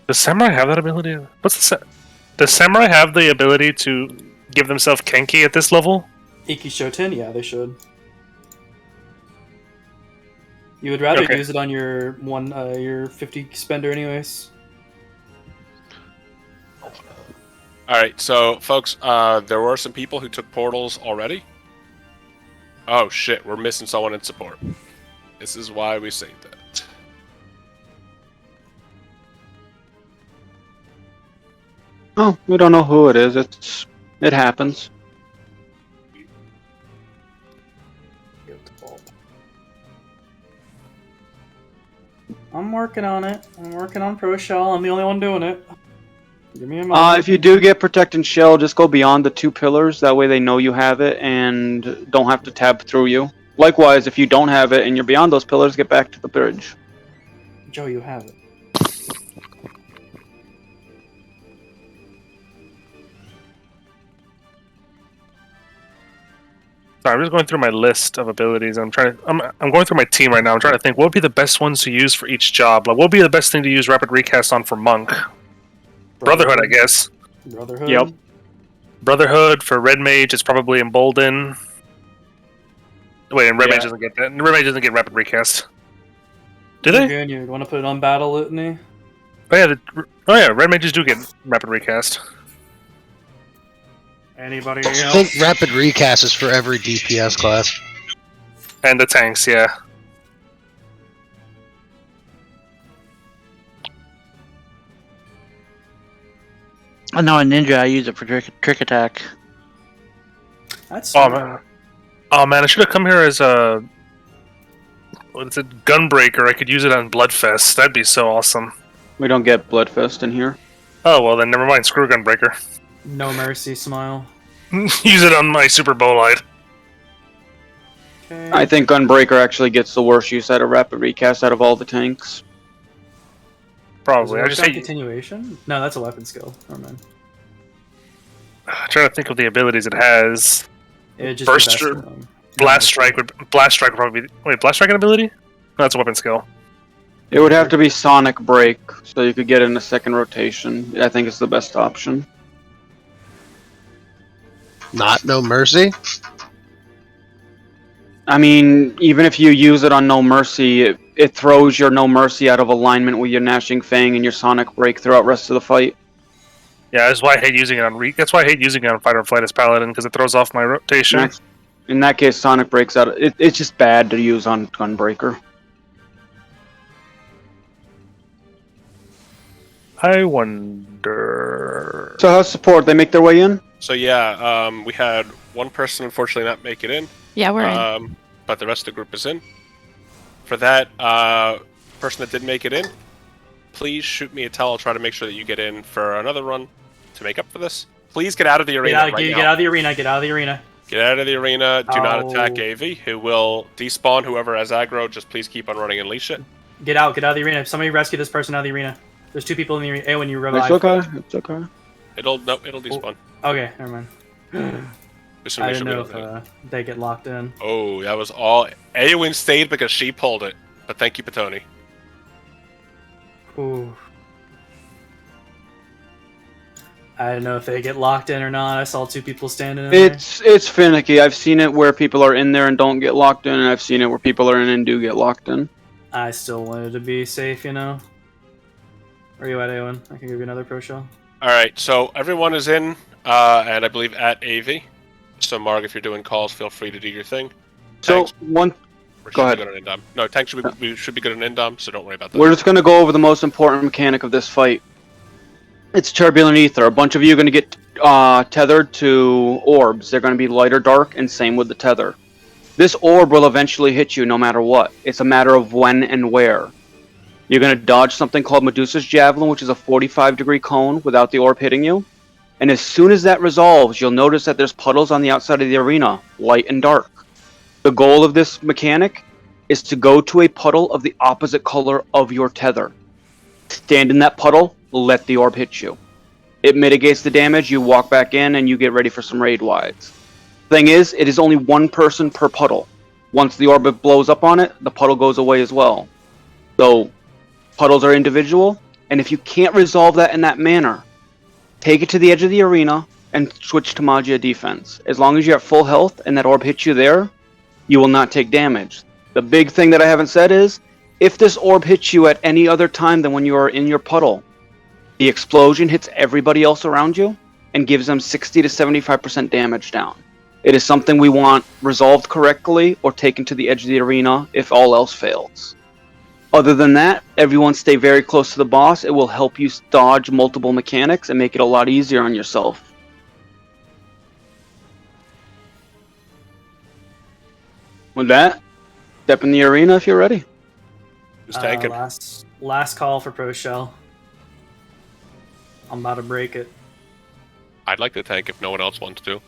D: Does Samurai have that ability? Does Samurai have the ability to give themselves Kenki at this level?
C: Iki Shoten? Yeah, they should. You would rather use it on your your 50 spender anyways.
A: Alright, so folks, there were some people who took portals already. Oh shit, we're missing someone in support. This is why we say that.
B: Oh, we don't know who it is. It happens.
C: I'm working on it. I'm working on pro shell. I'm the only one doing it. Give me a moment.
B: If you do get protect and shell, just go beyond the 2 pillars. That way they know you have it and don't have to tab through you. Likewise, if you don't have it and you're beyond those pillars, get back to the bridge.
C: Joe, you have it.
D: Sorry, I'm just going through my list of abilities. I'm going through my team right now. I'm trying to think what would be the best ones to use for each job. Like, what would be the best thing to use rapid recast on for monk? Brotherhood, I guess.
C: Brotherhood.
B: Yep.
D: Brotherhood for red mage. It's probably embolden. Wait, and red mage doesn't get that. Red mage doesn't get rapid recast. Do they?
C: Good. You want to put it on battle litany?
D: Oh yeah, red mages do get rapid recast.
C: Anybody
O: I
C: else?
O: think rapid recast is for every DPS class.
D: And the tanks, yeah.
E: I know in Ninja I use it for trick attack.
C: That's
D: man, I should have come here as a Gunbreaker. I could use it on Bloodfest. That'd be so awesome.
B: We don't get Bloodfest in here.
D: Oh well, then never mind. Screw Gunbreaker.
C: No mercy, smile.
D: Use it on my Super Bolide.
C: Okay.
B: I think Gunbreaker actually gets the worst use out of rapid recast out of all the tanks.
D: Probably. I just hate
C: continuation. No, that's a weapon skill. Never mind.
D: I'm trying to think of the abilities it has.
C: Burst,
D: Blast Strike would probably be. Wait, Blast Strike an ability? No, that's a weapon skill.
B: It would have to be Sonic Break, so you could get in a second rotation. I think it's the best option.
O: Not No Mercy?
B: I mean, even if you use it on No Mercy, it throws your No Mercy out of alignment with your Gnashing Fang and your Sonic Break throughout the rest of the fight.
D: Yeah, that's why I hate using it on That's why I hate using it on Fighter Flight as Paladin, because it throws off my rotation.
B: In that case, Sonic Break's out. It's just bad to use on Gunbreaker.
D: I wonder.
B: So how's support? They make their way in?
A: So yeah, we had one person unfortunately not make it in.
N: Yeah, we're in.
A: But the rest of the group is in. For that person that did make it in, please shoot me a tell. I'll try to make sure that you get in for another run to make up for this. Please get out of the arena
C: Get out of the arena. Get out of the arena.
A: Get out of the arena. Do not attack AV, who will despawn whoever has aggro. Just please keep on running and leash it.
C: Get out of the arena. Somebody rescue this person out of the arena. There's 2 people in the arena. When you revive.
B: It's okay. It's okay.
A: It'll despawn.
C: Okay, never mind. I didn't know if they get locked in.
A: Oh, that was all. Eowyn stayed because she pulled it. But thank you, Petoni.
C: Ooh. I don't know if they get locked in or not. I saw 2 people standing in there.
B: It's finicky. I've seen it where people are in there and don't get locked in, and I've seen it where people are in and do get locked in.
C: I still wanted to be safe, you know. Where are you at, Eowyn? I can give you another pro shell.
A: Alright, so everyone is in, and I believe at AV. So, Marg, if you're doing calls, feel free to do your thing. Tanks,
B: Go ahead.
A: Good on Indom. No, tanks should be good on Indom, so don't worry about that.
B: We're just going to go over the most important mechanic of this fight. It's Turbulent Ether. A bunch of you are going to get tethered to orbs. They're going to be light or dark, and same with the tether. This orb will eventually hit you no matter what. It's a matter of when and where. You're going to dodge something called Medusa's Javelin, which is a 45-degree cone without the orb hitting you. And as soon as that resolves, you'll notice that there's puddles on the outside of the arena, light and dark. The goal of this mechanic is to go to a puddle of the opposite color of your tether. Stand in that puddle, let the orb hit you. It mitigates the damage, you walk back in, and you get ready for some raid wides. Thing is, it is only 1 person per puddle. Once the orb blows up on it, the puddle goes away as well. So, puddles are individual, and if you can't resolve that in that manner, take it to the edge of the arena and switch to Magia defense. As long as you're at full health and that orb hits you there, you will not take damage. The big thing that I haven't said is, if this orb hits you at any other time than when you are in your puddle, the explosion hits everybody else around you and gives them 60 to 75% damage down. It is something we want resolved correctly or taken to the edge of the arena if all else fails. Other than that, everyone stay very close to the boss. It will help you dodge multiple mechanics and make it a lot easier on yourself. With that, step in the arena if you're ready.
A: Just tank it.
C: Last call for pro shell. I'm about to break it.
A: I'd like to tank if no one else wants to.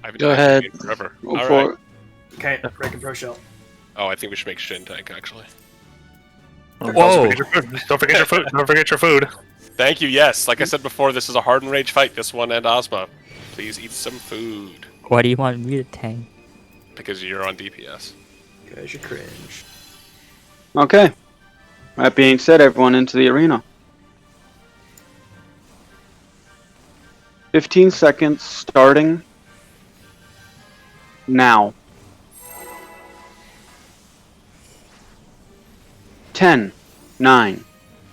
A: I haven't
E: Go
A: tanked
E: ahead.
A: in forever.
B: Go
A: All
B: for
A: right.
B: it.
C: Okay, breaking pro shell.
A: Oh, I think we should make Shin tank, actually.
D: Whoa! Don't forget your food. Don't forget your food.
A: Thank you, yes. Like I said before, this is a hard and rage fight, this one and Ozma. Please eat some food.
P: Why do you want me to tank?
A: Because you're on DPS.
C: Because you're cringe.
B: Okay. That being said, everyone into the arena. 15 seconds starting now. 10, 9,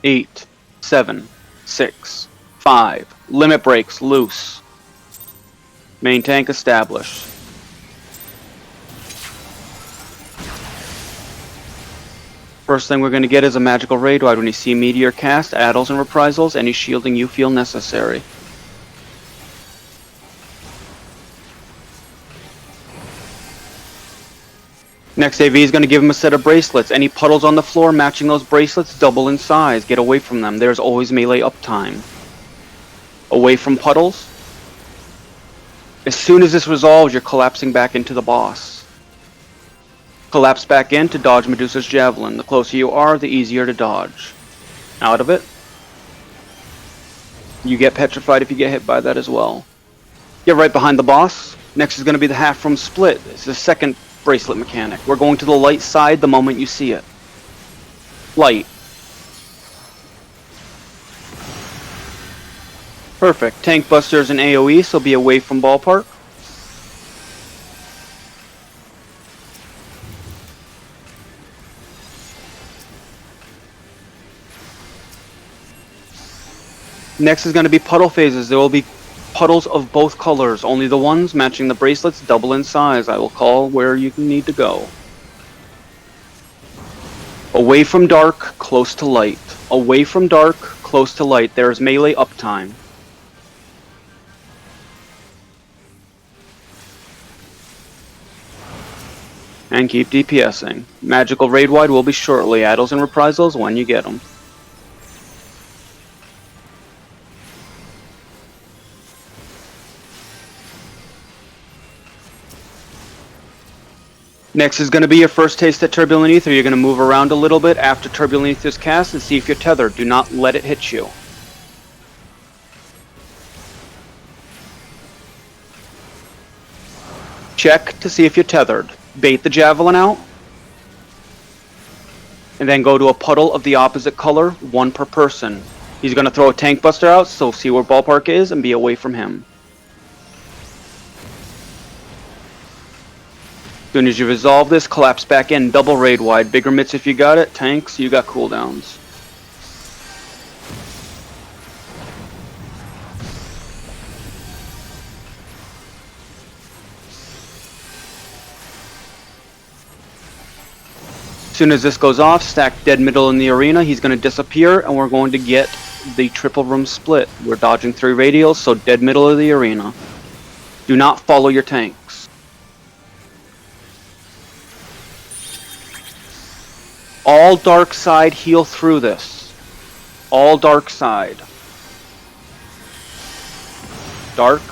B: 8, 7, 6, 5. Limit breaks loose. Main tank established. First thing we're going to get is a magical raid wide. When you see Meteor cast, addles and reprisals, any shielding you feel necessary. Next AV is going to give him a set of bracelets. Any puddles on the floor matching those bracelets double in size. Get away from them. There's always melee uptime. Away from puddles. As soon as this resolves, you're collapsing back into the boss. Collapse back in to dodge Medusa's Javelin. The closer you are, the easier to dodge. Out of it. You get petrified if you get hit by that as well. Get right behind the boss. Next is going to be the half room split. It's the second bracelet mechanic. We're going to the light side the moment you see it. Light. Perfect. Tank busters and AoE, so be away from ballpark. Next is going to be puddle phases. There will be puddles of both colors. Only the ones matching the bracelets double in size. I will call where you need to go. Away from dark, close to light. Away from dark, close to light. There is melee uptime. And keep DPSing. Magical raid wide will be shortly. Addles and reprisals when you get them. Next is going to be your first taste at Turbulent Ether. You're going to move around a little bit after Turbulent Ether's cast and see if you're tethered. Do not let it hit you. Check to see if you're tethered. Bait the javelin out. And then go to a puddle of the opposite color, 1 per person. He's going to throw a tank buster out, so see where Ballpark is and be away from him. As soon as you resolve this, collapse back in, double raid wide. Bigger mitts if you got it, tanks, you got cooldowns. As soon as this goes off, stack dead middle in the arena, he's going to disappear, and we're going to get the triple room split. We're dodging 3 radials, so dead middle of the arena. Do not follow your tanks. All dark side heal through this. All dark side. Dark.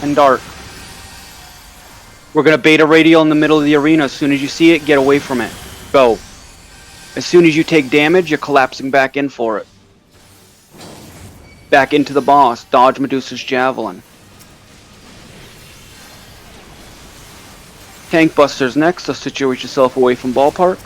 B: And dark. We're going to bait a radial in the middle of the arena. As soon as you see it, get away from it. Go. As soon as you take damage, you're collapsing back in for it. Back into the boss. Dodge Medusa's Javelin. Tank Buster's next, so situate yourself away from Ballpark.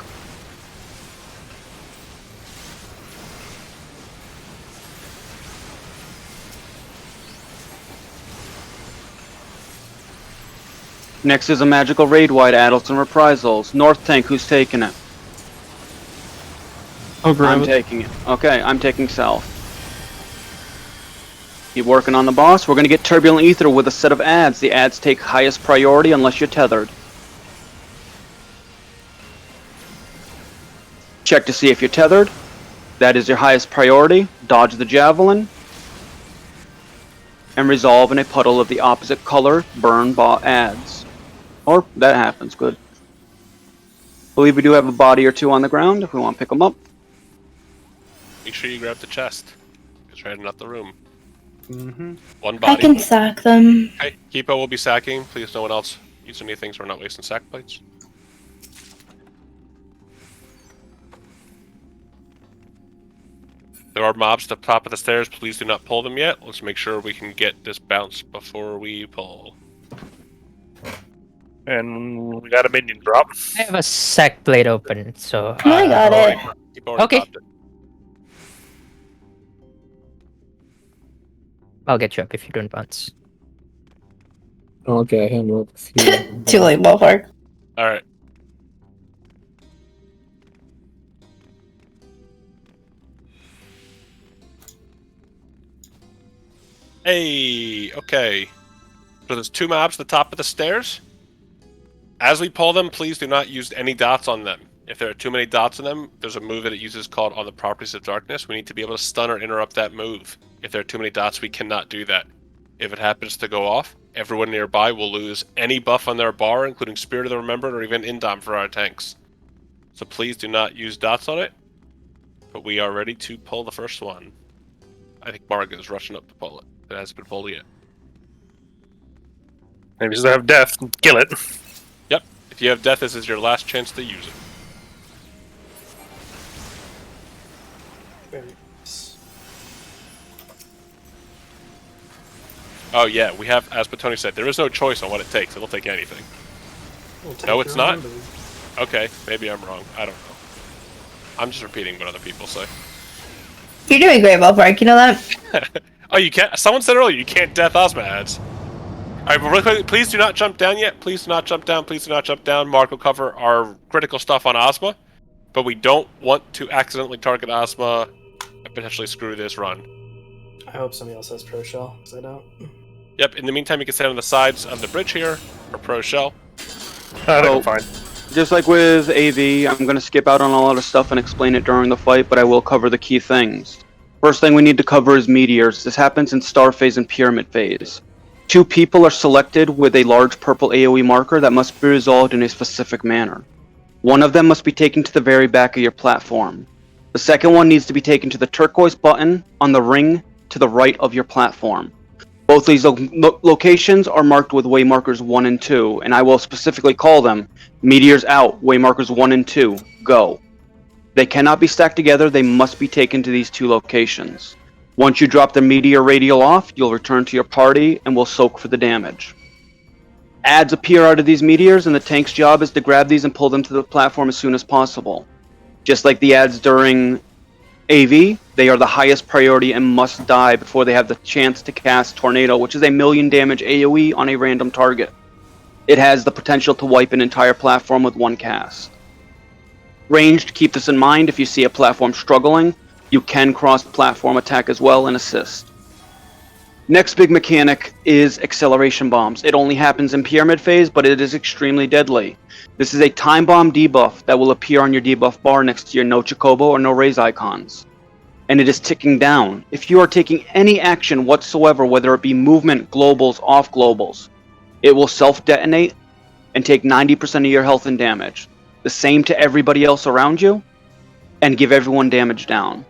B: Next is a magical raid wide adults and reprisals. North tank, who's taking it?
K: I'll grab
B: I'm taking it. Okay, I'm taking south. Keep working on the boss. We're going to get Turbulent Ether with a set of ads. The ads take highest priority unless you're tethered. Check to see if you're tethered. That is your highest priority. Dodge the javelin. And resolve in a puddle of the opposite color. Burn ads. Or that happens, good. Believe we do have a body or 2 on the ground if we want to pick them up.
A: Make sure you grab the chest. It's right out the room.
C: Mm-hmm.
A: 1 body.
H: I can sack them.
A: Okay, Kipo will be sacking. Please, no one else use any things. We're not wasting sack plates. There are mobs at the top of the stairs. Please do not pull them yet. Let's make sure we can get this bounce before we pull.
D: And we got a minion drop.
P: I have a sack plate open, so.
H: I got it.
P: Okay. I'll get you up if you don't bounce.
G: Okay, I handle it.
H: Too late, Ballpark.
A: Alright. Hey, okay. So there's 2 mobs at the top of the stairs. As we pull them, please do not use any dots on them. If there are too many dots on them, there's a move that it uses called On the Properties of Darkness. We need to be able to stun or interrupt that move. If there are too many dots, we cannot do that. If it happens to go off, everyone nearby will lose any buff on their bar, including Spirit of the Remembered or even Indom for our tanks. So please do not use dots on it. But we are ready to pull the first one. I think Marga is rushing up to pull it. It hasn't been pulled yet.
D: Maybe they have death. Kill it.
A: Yep. If you have death, this is your last chance to use it.
C: Very nice.
A: Oh yeah, we have, as Patoni said, there is no choice on what it takes. It'll take anything. No, it's not? Okay, maybe I'm wrong. I don't know. I'm just repeating what other people say.
H: You're doing great, Ballpark. You know that?
A: Oh, you can't. Someone said earlier you can't death Ozma ads. Alright, but really quickly, please do not jump down yet. Please do not jump down. Please do not jump down. Mark will cover our critical stuff on Ozma. But we don't want to accidentally target Ozma and potentially screw this run.
C: I hope somebody else has Pro Shell, because I don't.
A: Yep, in the meantime, you can stand on the sides of the bridge here for Pro Shell.
D: I think I'm fine.
B: Just like with AV, I'm going to skip out on a lot of stuff and explain it during the fight, but I will cover the key things. First thing we need to cover is Meteors. This happens in Star Phase and Pyramid Phase. 2 people are selected with a large purple AoE marker that must be resolved in a specific manner. One of them must be taken to the very back of your platform. The second one needs to be taken to the turquoise button on the ring to the right of your platform. Both these locations are marked with waymarkers 1 and 2, and I will specifically call them Meteors out, waymarkers 1 and 2, go. They cannot be stacked together, they must be taken to these 2 locations. Once you drop the meteor radial off, you'll return to your party and will soak for the damage. Adds appear out of these meteors, and the tank's job is to grab these and pull them to the platform as soon as possible. Just like the adds during AV, they are the highest priority and must die before they have the chance to cast Tornado, which is a 1,000,000 damage AoE on a random target. It has the potential to wipe an entire platform with one cast. Ranged, keep this in mind, if you see a platform struggling, you can cross-platform attack as well and assist. Next big mechanic is acceleration bombs. It only happens in pyramid phase, but it is extremely deadly. This is a time bomb debuff that will appear on your debuff bar next to your no Chocobo or no Raise icons. And it is ticking down. If you are taking any action whatsoever, whether it be movement, globals, off globals, it will self-detonate and take 90% of your health and damage. The same to everybody else around you, and give everyone damage down.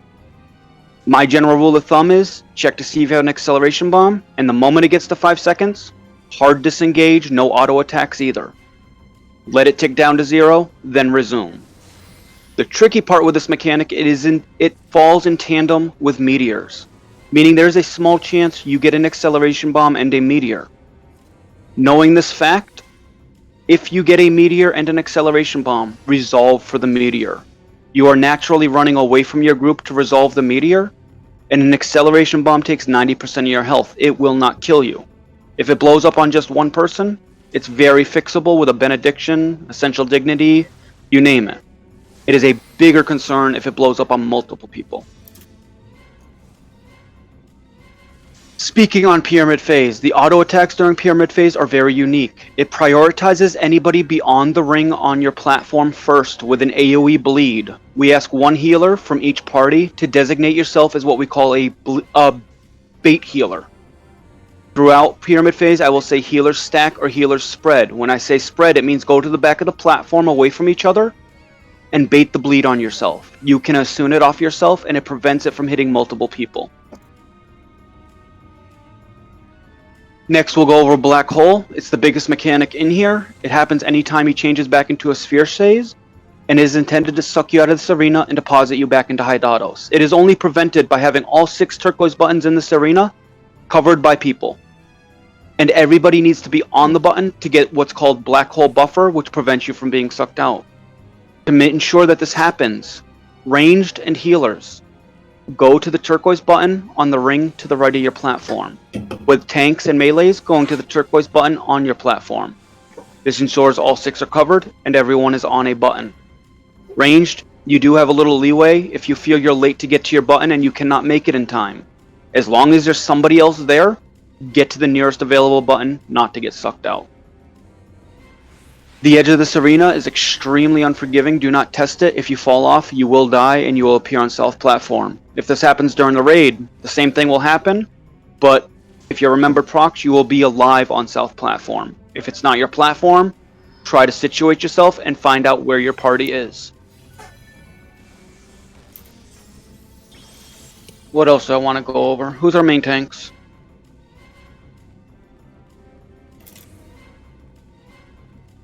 B: My general rule of thumb is, check to see if you have an acceleration bomb, and the moment it gets to 5 seconds, hard disengage, no auto attacks either. Let it tick down to 0, then resume. The tricky part with this mechanic it falls in tandem with meteors, meaning there's a small chance you get an acceleration bomb and a meteor. Knowing this fact, if you get a meteor and an acceleration bomb, resolve for the meteor. You are naturally running away from your group to resolve the meteor, and an acceleration bomb takes 90% of your health. It will not kill you. If it blows up on just one person, it's very fixable with a benediction, essential dignity, you name it. It is a bigger concern if it blows up on multiple people. Speaking on Pyramid Phase, the auto attacks during Pyramid Phase are very unique. It prioritizes anybody beyond the ring on your platform first with an AoE bleed. We ask one healer from each party to designate yourself as what we call a bait healer. Throughout Pyramid Phase, I will say healers stack or healers spread. When I say spread, it means go to the back of the platform away from each other and bait the bleed on yourself. You can assume it off yourself and it prevents it from hitting multiple people. Next, we'll go over Black Hole. It's the biggest mechanic in here. It happens anytime he changes back into a Sphere phase, and is intended to suck you out of this arena and deposit you back into Hydatos. It is only prevented by having all 6 turquoise buttons in this arena covered by people. And everybody needs to be on the button to get what's called Black Hole Buffer, which prevents you from being sucked out. To ensure that this happens, ranged and healers, go to the turquoise button on the ring to the right of your platform, with tanks and melees going to the turquoise button on your platform. This ensures all 6 are covered and everyone is on a button. Ranged, you do have a little leeway if you feel you're late to get to your button and you cannot make it in time. As long as there's somebody else there, get to the nearest available button not to get sucked out. The edge of this arena is extremely unforgiving. Do not test it. If you fall off, you will die and you will appear on South Platform. If this happens during the raid, the same thing will happen, but if you remember procs, you will be alive on South Platform. If it's not your platform, try to situate yourself and find out where your party is. What else do I want to go over? Who's our main tanks?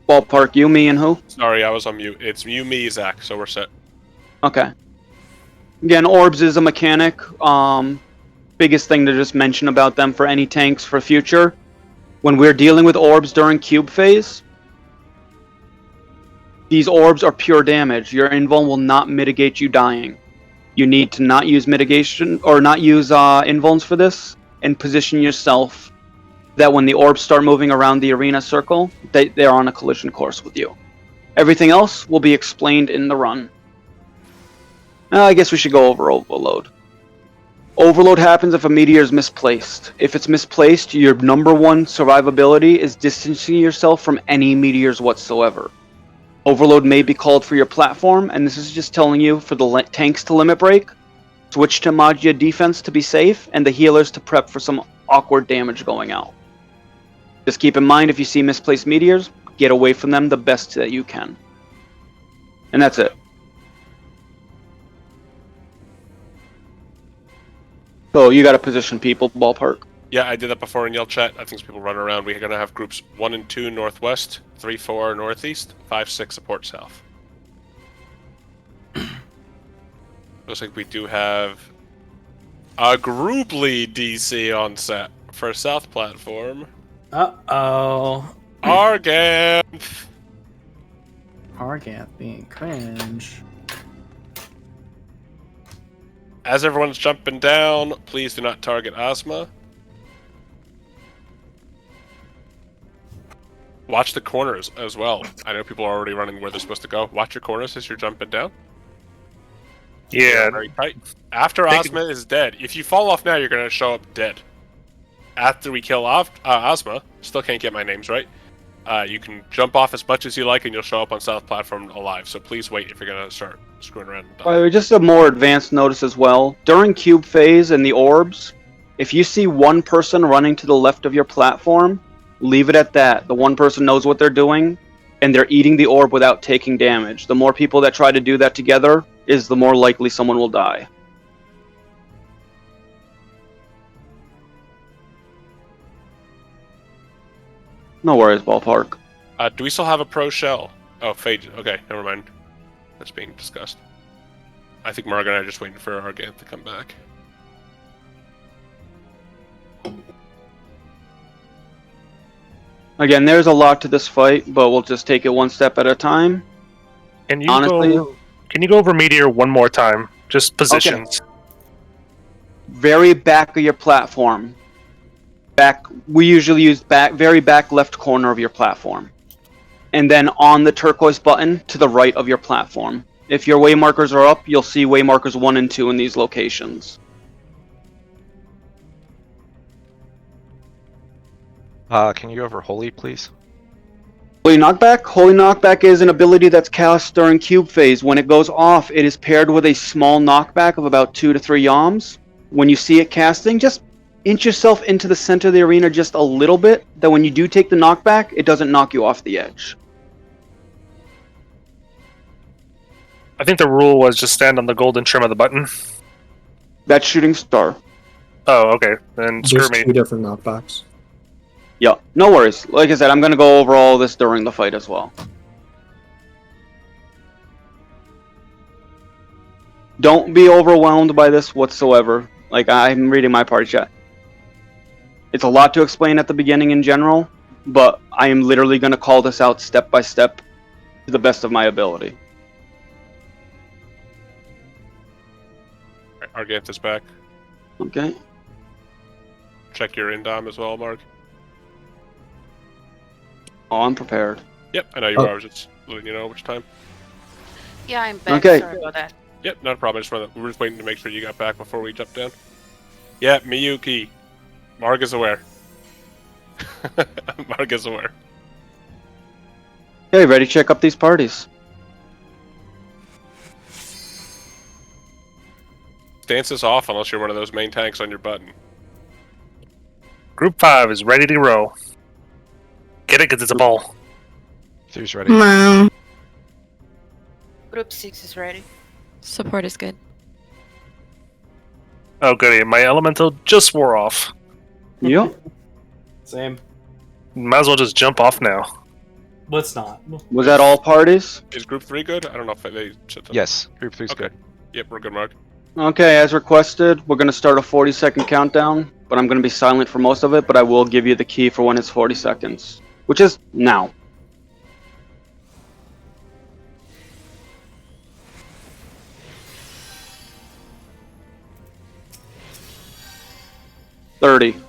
B: Ballpark, you, me, and who?
A: Sorry, I was on mute. It's you, me, Zach, so we're set.
B: Okay. Again, orbs is a mechanic. Biggest thing to just mention about them for any tanks for future. When we're dealing with orbs during cube phase, these orbs are pure damage. Your invuln will not mitigate you dying. You need to not use mitigation or not use invulns for this, and position yourself that when the orbs start moving around the arena circle, they're on a collision course with you. Everything else will be explained in the run. I guess we should go over Overload. Overload happens if a meteor is misplaced. If it's misplaced, your number one survivability is distancing yourself from any meteors whatsoever. Overload may be called for your platform, and this is just telling you for the tanks to limit break, switch to Magia defense to be safe, and the healers to prep for some awkward damage going out. Just keep in mind, if you see misplaced meteors, get away from them the best that you can. And that's it. So you got to position people, ballpark.
A: Yeah, I did that before in Yell Chat. I think people run around. We're going to have groups 1 and 2 northwest, 3, 4 northeast, 5, 6 support south. Looks like we do have A group lead DC on set for South Platform.
C: Uh-oh.
A: Arganth.
C: Arganth being cringe.
A: As everyone's jumping down, please do not target Ozma. Watch the corners as well. I know people are already running where they're supposed to go. Watch your corners as you're jumping down.
D: Yeah.
A: Very tight. After Ozma is dead, if you fall off now, you're going to show up dead. After we kill off Ozma, still can't get my names right. You can jump off as much as you like, and you'll show up on South Platform alive. So please wait if you're going to start screwing around.
B: By the way, just a more advanced notice as well. During cube phase and the orbs, if you see one person running to the left of your platform, leave it at that. The one person knows what they're doing, and they're eating the orb without taking damage. The more people that try to do that together, is the more likely someone will die. No worries, ballpark.
A: Do we still have a pro shell? Oh, Fade. Okay, never mind. That's being discussed. I think Margaret and I are just waiting for Arganth to come back.
B: Again, there's a lot to this fight, but we'll just take it one step at a time.
D: Can you
B: Honestly,
D: can you go over Meteor one more time? Just positions.
B: Okay. Very back of your platform. Back. We usually use back, very back left corner of your platform, and then on the turquoise button to the right of your platform. If your way markers are up, you'll see way markers 1 and 2 in these locations.
M: Can you go over Holy, please?
B: Holy Knockback? Holy Knockback is an ability that's cast during cube phase. When it goes off, it is paired with a small knockback of about 2 to 3 yalms. When you see it casting, just inch yourself into the center of the arena just a little bit, that when you do take the knockback, it doesn't knock you off the edge.
D: I think the rule was just stand on the golden trim of the button.
B: That's Shooting Star.
D: Oh, okay. Then screw
G: There's
D: me.
G: 2 different knockbacks.
B: Yeah, no worries. Like I said, I'm going to go over all this during the fight as well. Don't be overwhelmed by this whatsoever. Like, I'm reading my party chat. It's a lot to explain at the beginning in general, but I am literally going to call this out step by step to the best of my ability.
A: Arganth is back.
B: Okay.
A: Check your indom as well, Mark.
B: Oh, I'm prepared.
A: Yep, I know you are. I was just letting you know which time.
Q: Yeah, I'm back.
B: Okay.
Q: Sorry about that.
A: Yep, not a problem. We were just waiting to make sure you got back before we jumped down. Yeah, Miyuki. Marg is aware. Marg is aware.
B: Okay, ready to check up these parties.
A: Stance is off unless you're one of those main tanks on your button.
D: Group 5 is ready to roll. Get it, because it's a ball.
M: Who's ready?
Q: Group 6 is ready.
N: Support is good.
D: Oh, goody. My elemental just wore off.
B: Yep.
C: Same.
D: Might as well just jump off now.
C: Let's not.
B: Was that all parties?
A: Is Group 3 good? I don't know if they said that.
M: Yes, Group 3's
A: Okay.
M: good.
A: Yep, we're good, Mark.
B: Okay, as requested, we're going to start a 40-second countdown, but I'm going to be silent for most of it, but I will give you the key for when it's 40 seconds, which is now. $30.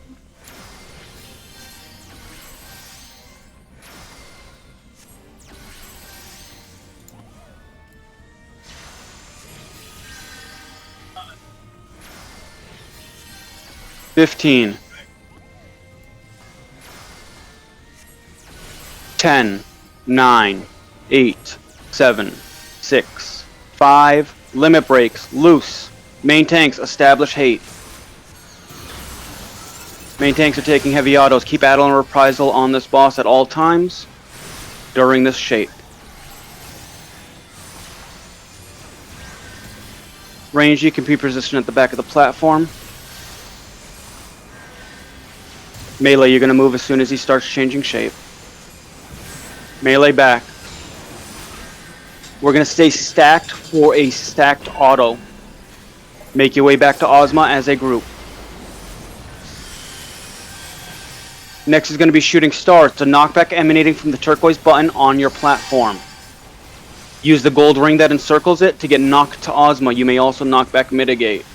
B: 15. 10, 9, 8, 7, 6, 5, limit breaks, loose. Main tanks, establish hate. Main tanks are taking heavy autos. Keep Addle and Reprisal on this boss at all times during this shape. Range, you can be positioned at the back of the platform. Melee, you're going to move as soon as he starts changing shape. Melee back. We're going to stay stacked for a stacked auto. Make your way back to Ozma as a group. Next is going to be Shooting Star. It's a knockback emanating from the turquoise button on your platform. Use the gold ring that encircles it to get knocked to Ozma. You may also knock back Mitigate.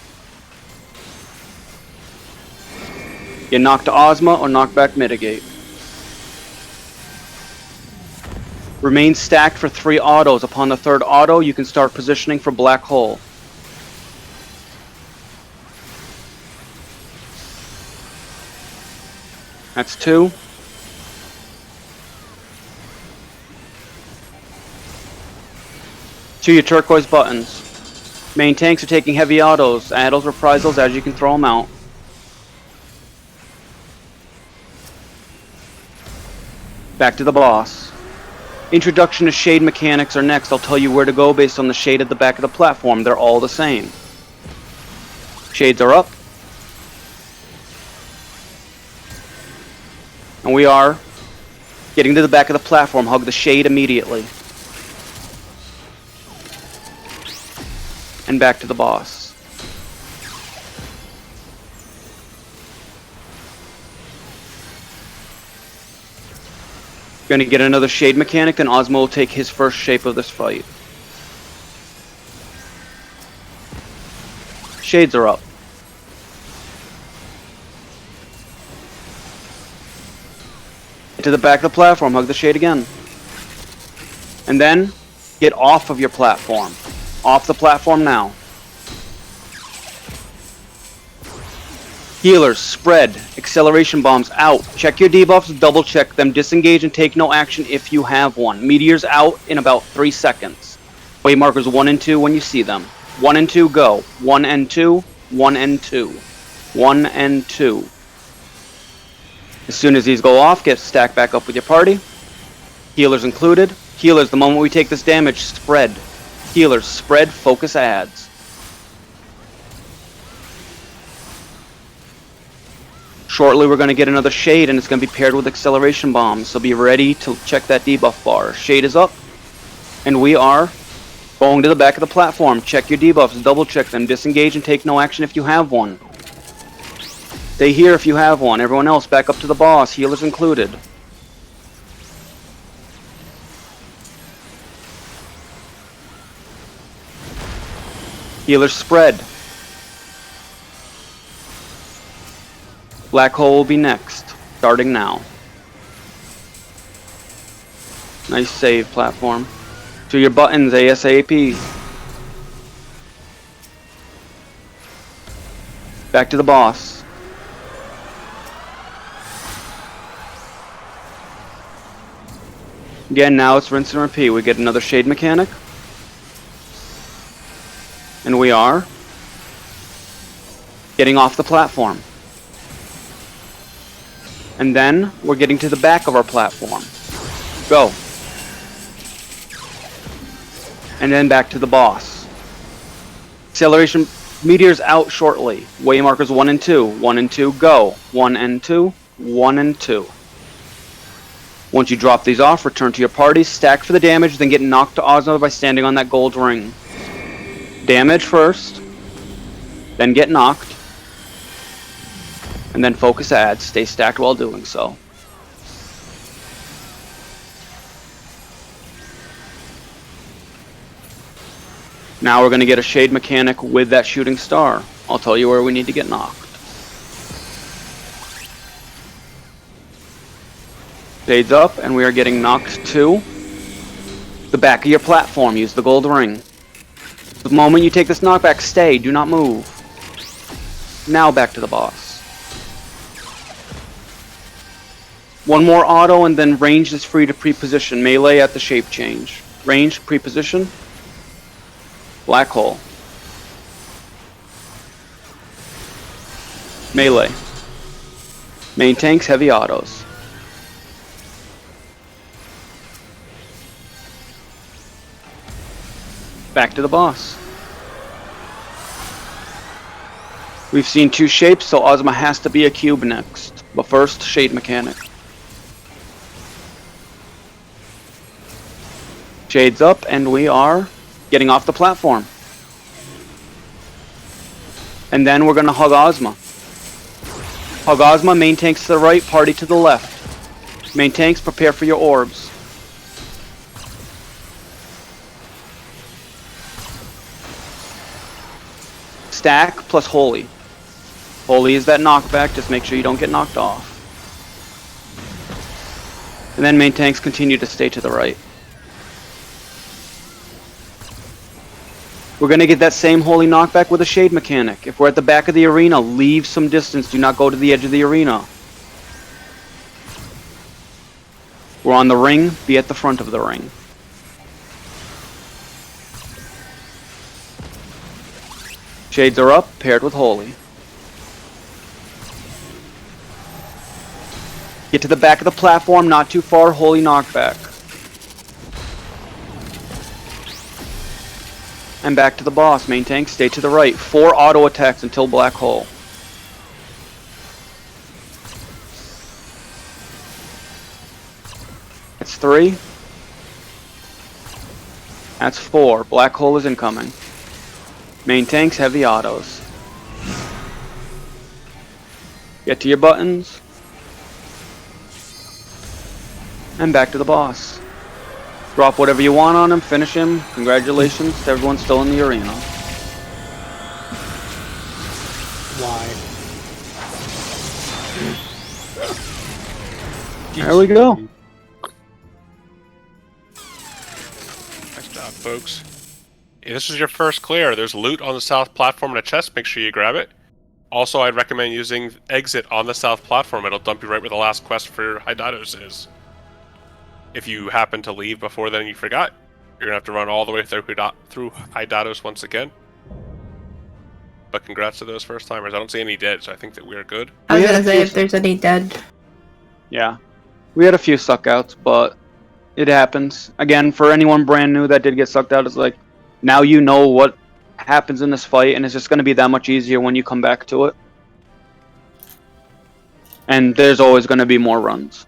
B: Get knocked to Ozma or knock back Mitigate. Remain stacked for 3 autos. Upon the 3rd auto, you can start positioning for Black Hole. That's 2. To your turquoise buttons. Main tanks are taking heavy autos. Add those reprisals as you can throw them out. Back to the boss. Introduction to shade mechanics are next. I'll tell you where to go based on the shade at the back of the platform. They're all the same. Shades are up. And we are getting to the back of the platform. Hug the shade immediately. And back to the boss. Gonna get another shade mechanic, then Ozma will take his first shape of this fight. Shades are up. Get to the back of the platform, hug the shade again. And then, get off of your platform. Off the platform now. Healers, spread. Acceleration bombs out. Check your debuffs, double check them. Disengage and take no action if you have one. Meteors out in about 3 seconds. Wave markers 1 and 2 when you see them. 1 and 2, go. 1 and 2, 1 and 2. 1 and 2. As soon as these go off, get stacked back up with your party. Healers included. Healers, the moment we take this damage, spread. Healers, spread, focus adds. Shortly we're going to get another shade and it's going to be paired with acceleration bombs, so be ready to check that debuff bar. Shade is up, and we are going to the back of the platform. Check your debuffs, double check them, disengage and take no action if you have one. Stay here if you have one. Everyone else back up to the boss, healers included. Healers spread. Black Hole will be next, starting now. Nice save, platform. To your buttons, ASAP. Back to the boss. Again, now it's rinse and repeat. We get another shade mechanic. And we are getting off the platform. And then we're getting to the back of our platform. Go. And then back to the boss. Acceleration meteors out shortly. Way markers 1 and 2. 1 and 2, go. 1 and 2. 1 and 2. Once you drop these off, return to your party, stack for the damage, then get knocked to Ozma by standing on that gold ring. Damage first, then get knocked, and then focus adds. Stay stacked while doing so. Now we're going to get a shade mechanic with that shooting star. I'll tell you where we need to get knocked. Shades up, and we are getting knocked to the back of your platform. Use the gold ring. The moment you take this knockback, stay. Do not move. Now back to the boss. One more auto, and then range is free to pre-position. Melee at the shape change. Range, pre-position. Black Hole. Melee. Main tanks, heavy autos. Back to the boss. We've seen 2 shapes, so Ozma has to be a cube next. But first, shade mechanic. Shades up, and we are getting off the platform. And then we're gonna hug Ozma. Hug Ozma, main tanks to the right, party to the left. Main tanks, prepare for your orbs. Stack plus Holy. Holy is that knockback, just make sure you don't get knocked off. And then main tanks continue to stay to the right. We're going to get that same Holy knockback with a Shade mechanic. If we're at the back of the arena, leave some distance. Do not go to the edge of the arena. We're on the ring, be at the front of the ring. Shades are up, paired with Holy. Get to the back of the platform, not too far, Holy knockback. And back to the boss. Main tank, stay to the right. 4 auto attacks until black hole. That's 3. That's 4. Black hole is incoming. Main tanks, heavy autos. Get to your buttons. And back to the boss. Drop whatever you want on him, finish him. Congratulations to everyone still in the arena.
C: Why?
B: There we go.
A: Nice job, folks. If this is your first clear, there's loot on the south platform and a chest. Make sure you grab it. Also, I'd recommend using exit on the south platform. It'll dump you right where the last quest for Hydatos is. If you happen to leave before then and you forgot, you're going to have to run all the way through Hydatos once again. But congrats to those first timers. I don't see any dead, so I think that we're good.
H: I was gonna say if there's any dead.
B: Yeah. We had a few suckouts, but it happens. Again, for anyone brand new that did get sucked out, it's like, now you know what happens in this fight, and it's just going to be that much easier when you come back to it. And there's always going to be more runs.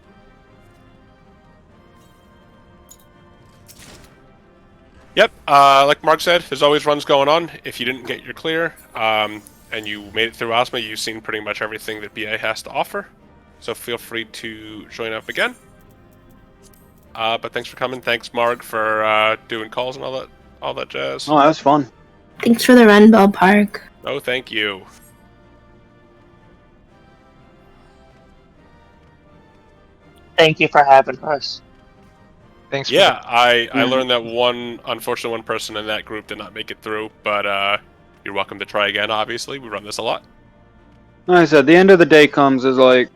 A: Yep, like Mark said, there's always runs going on. If you didn't get your clear, and you made it through Ozma, you've seen pretty much everything that BA has to offer. So feel free to join up again. But thanks for coming. Thanks, Mark, for doing calls and all that jazz.
B: Oh, that was fun.
H: Thanks for the run, Ballpark.
A: Oh, thank you.
E: Thank you for having us.
M: Thanks.
A: Yeah, I learned that unfortunately one person in that group did not make it through, but you're welcome to try again, obviously. We run this a lot.
B: Like I said, the end of the day comes is like,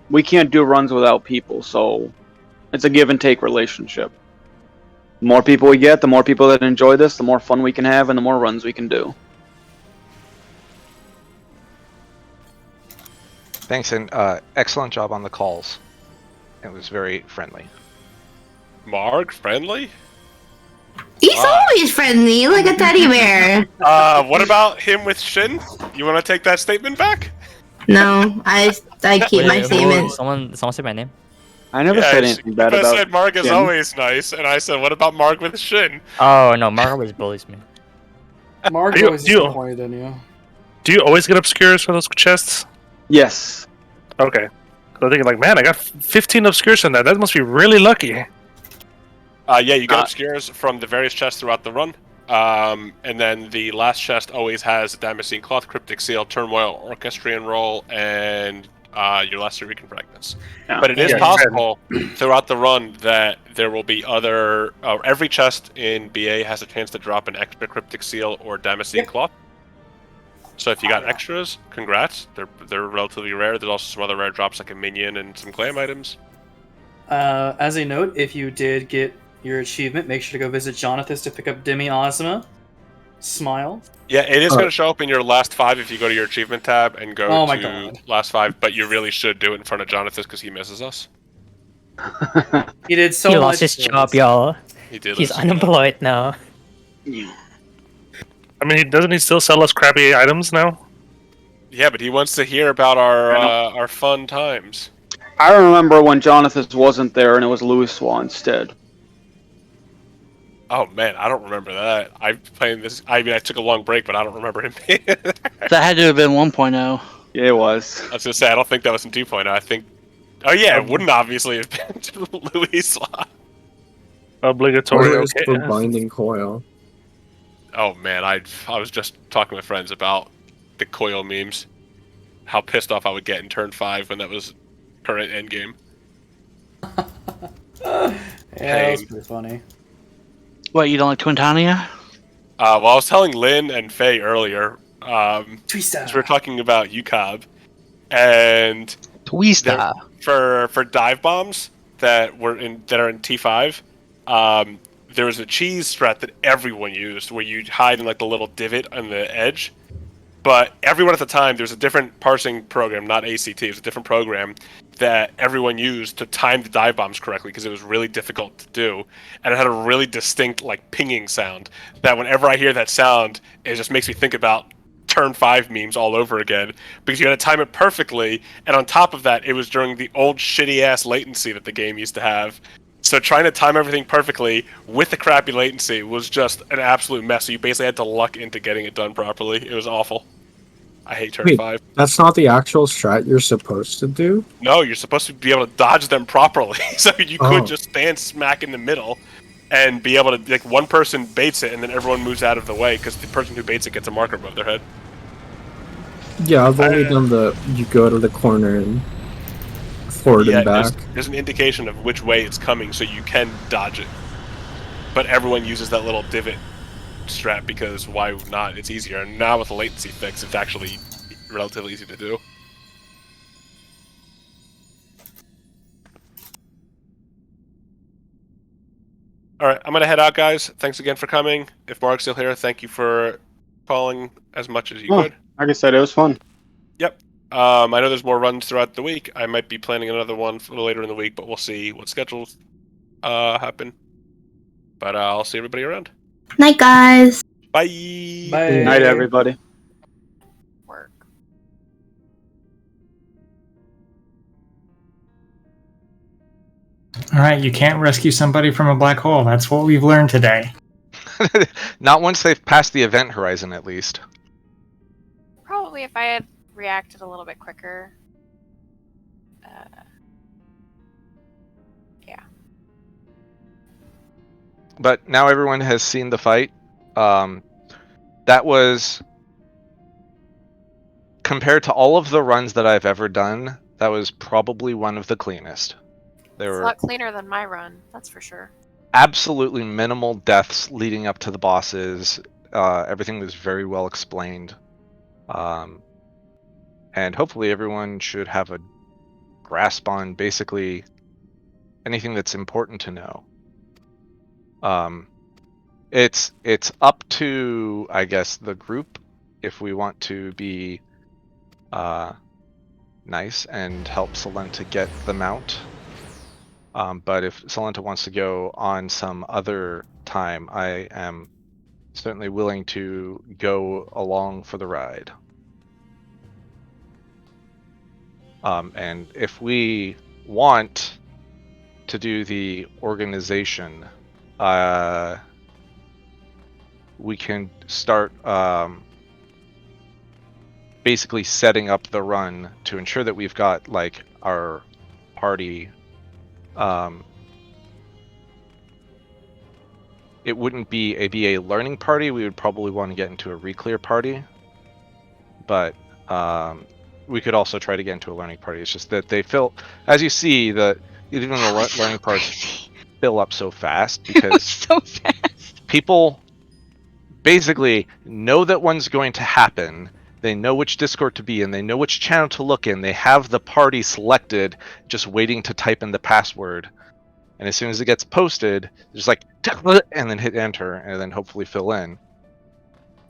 B: we can't do runs without people, so it's a give and take relationship. The more people we get, the more people that enjoy this, the more fun we can have, and the more runs we can do.
M: Thanks, and excellent job on the calls. It was very friendly.
A: Mark, friendly?
H: He's always friendly, like a teddy bear.
A: What about him with Shin? You want to take that statement back?
H: No, I keep my statement.
P: Someone said my name.
B: I never said anything bad about
A: I said Mark is
B: Shin.
A: always nice, and I said, what about Mark with Shin?
P: Oh no, Mark always bullies me.
C: Mark's always disappointed in you.
D: Do you always get obscures for those chests?
B: Yes.
D: Okay. So I'm thinking like, man, I got 15 obscures in that. That must be really lucky.
A: Yeah, you get obscures from the various chests throughout the run. And then the last chest always has Damascene Cloth, Cryptic Seal, Turmoil, Orchestrion Roll, and your Lesser Recon Fragments.
B: Yeah.
A: But it is possible throughout the run that there will be every chest in BA has a chance to drop an extra Cryptic Seal or Damascene Cloth. So if you got extras, congrats. They're relatively rare. There's also some other rare drops like a minion and some clam items.
C: As a note, if you did get your achievement, make sure to go visit Jonathan to pick up Demi Ozma. Smile.
A: Yeah, it is going to show up in your last 5 if you go to your achievement tab and go to last 5, but you really should do it in front of Jonathan because he misses us.
C: He did so
P: He
C: much.
P: lost his job, y'all.
A: He did.
P: He's unemployed now.
D: I mean, doesn't he still sell us crappy items now?
A: Yeah, but he wants to hear about our fun times.
B: I remember when Jonathan wasn't there and it was Louis Swan instead.
A: Oh man, I don't remember that. I've playing this. I mean, I took a long break, but I don't remember him being there.
E: That had to have been 1.0.
B: Yeah, it was.
A: I was gonna say I don't think that was in 2.0. I think. Oh yeah, it wouldn't obviously have been Louis slot.
D: Obligatory.
G: Or just
D: Okay.
G: for binding coil.
A: Oh man, I was just talking with friends about the coil memes. How pissed off I would get in turn 5 when that was current end game.
C: Yeah, that was pretty funny.
E: What, you don't like Twintania?
A: Well, I was telling Lynn and Faye earlier.
C: Twista.
A: We were talking about UCOB, and
O: Twista.
A: for dive bombs that are in T5. There was a cheese strat that everyone used, where you hide in like the little divot on the edge. But everyone at the time, there's a different parsing program, not ACT. It was a different program that everyone used to time the dive bombs correctly because it was really difficult to do, and it had a really distinct like pinging sound. That whenever I hear that sound, it just makes me think about turn 5 memes all over again because you had to time it perfectly, and on top of that, it was during the old shitty ass latency that the game used to have. So trying to time everything perfectly with the crappy latency was just an absolute mess. So you basically had to luck into getting it done properly. It was awful. I hate turn
G: Wait,
A: 5.
G: that's not the actual strat you're supposed to do?
A: No, you're supposed to be able to dodge them properly. So you could just stand smack in the middle and be able to, like, one person baits it and then everyone moves out of the way because the person who baits it gets a marker above their head.
G: Yeah, I've only done you go to the corner and forward and back.
A: There's an indication of which way it's coming so you can dodge it. But everyone uses that little divot strat because why not? It's easier. And now with the latency fix, it's actually relatively easy to do. Alright, I'm gonna head out, guys. Thanks again for coming. If Mark's still here, thank you for calling as much as you could.
B: Like I said, it was fun.
A: Yep. I know there's more runs throughout the week. I might be planning another one a little later in the week, but we'll see what schedules happen. But I'll see everybody around.
H: Night, guys.
A: Bye.
C: Bye.
B: Good night, everybody.
R: All right, you can't rescue somebody from a black hole. That's what we've learned today.
M: Not once they've passed the event horizon, at least.
Q: Probably if I had reacted a little bit quicker. Yeah.
M: But now everyone has seen the fight. That was, compared to all of the runs that I've ever done, that was probably one of the cleanest. There
Q: It's
M: were
Q: a lot cleaner than my run, that's for sure.
M: absolutely minimal deaths leading up to the bosses. Everything was very well explained. And hopefully everyone should have a grasp on basically anything that's important to know. It's up to, I guess, the group if we want to be nice and help Solenta get the mount. But if Solenta wants to go on some other time, I am certainly willing to go along for the ride. And if we want to do the organization, we can start basically setting up the run to ensure that we've got like our party. It wouldn't be a BA learning party. We would probably want to get into a reclear party, but we could also try to get into a learning party. It's just that they fill, as you see, even the learning parts fill up so fast because
H: so fast.
M: People basically know that one's going to happen. They know which Discord to be in. They know which channel to look in. They have the party selected, just waiting to type in the password. And as soon as it gets posted, just like, and then hit enter, and then hopefully fill in.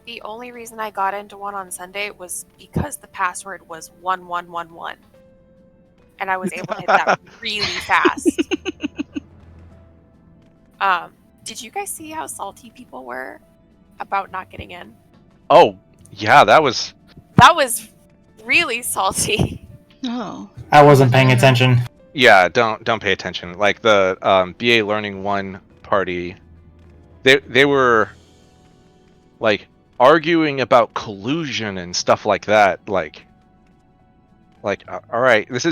Q: The only reason I got into one on Sunday was because the password was 1111. And I was able to hit that really fast. Did you guys see how salty people were about not getting in?
M: Oh, yeah, that was
Q: really salty.
H: Oh.
R: I wasn't paying attention.
M: Yeah, don't pay attention. Like the BA Learning 1 party they were like arguing about collusion and stuff like that. Like, all right, this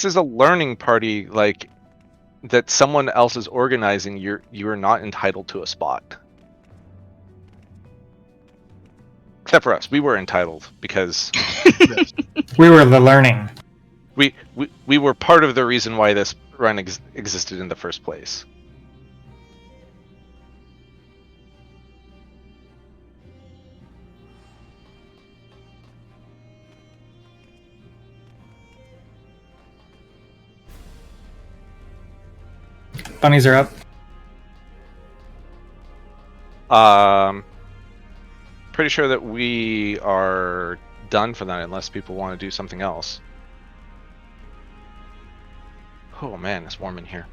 M: is a learning party. Like, that someone else is organizing. You are not entitled to a spot. Except for us, we were entitled because
R: We were the learning.
M: we were part of the reason why this run existed in the first place.
R: Bunnies are up.
M: Pretty sure that we are done for that unless people want to do something else. Oh man, it's warm in here.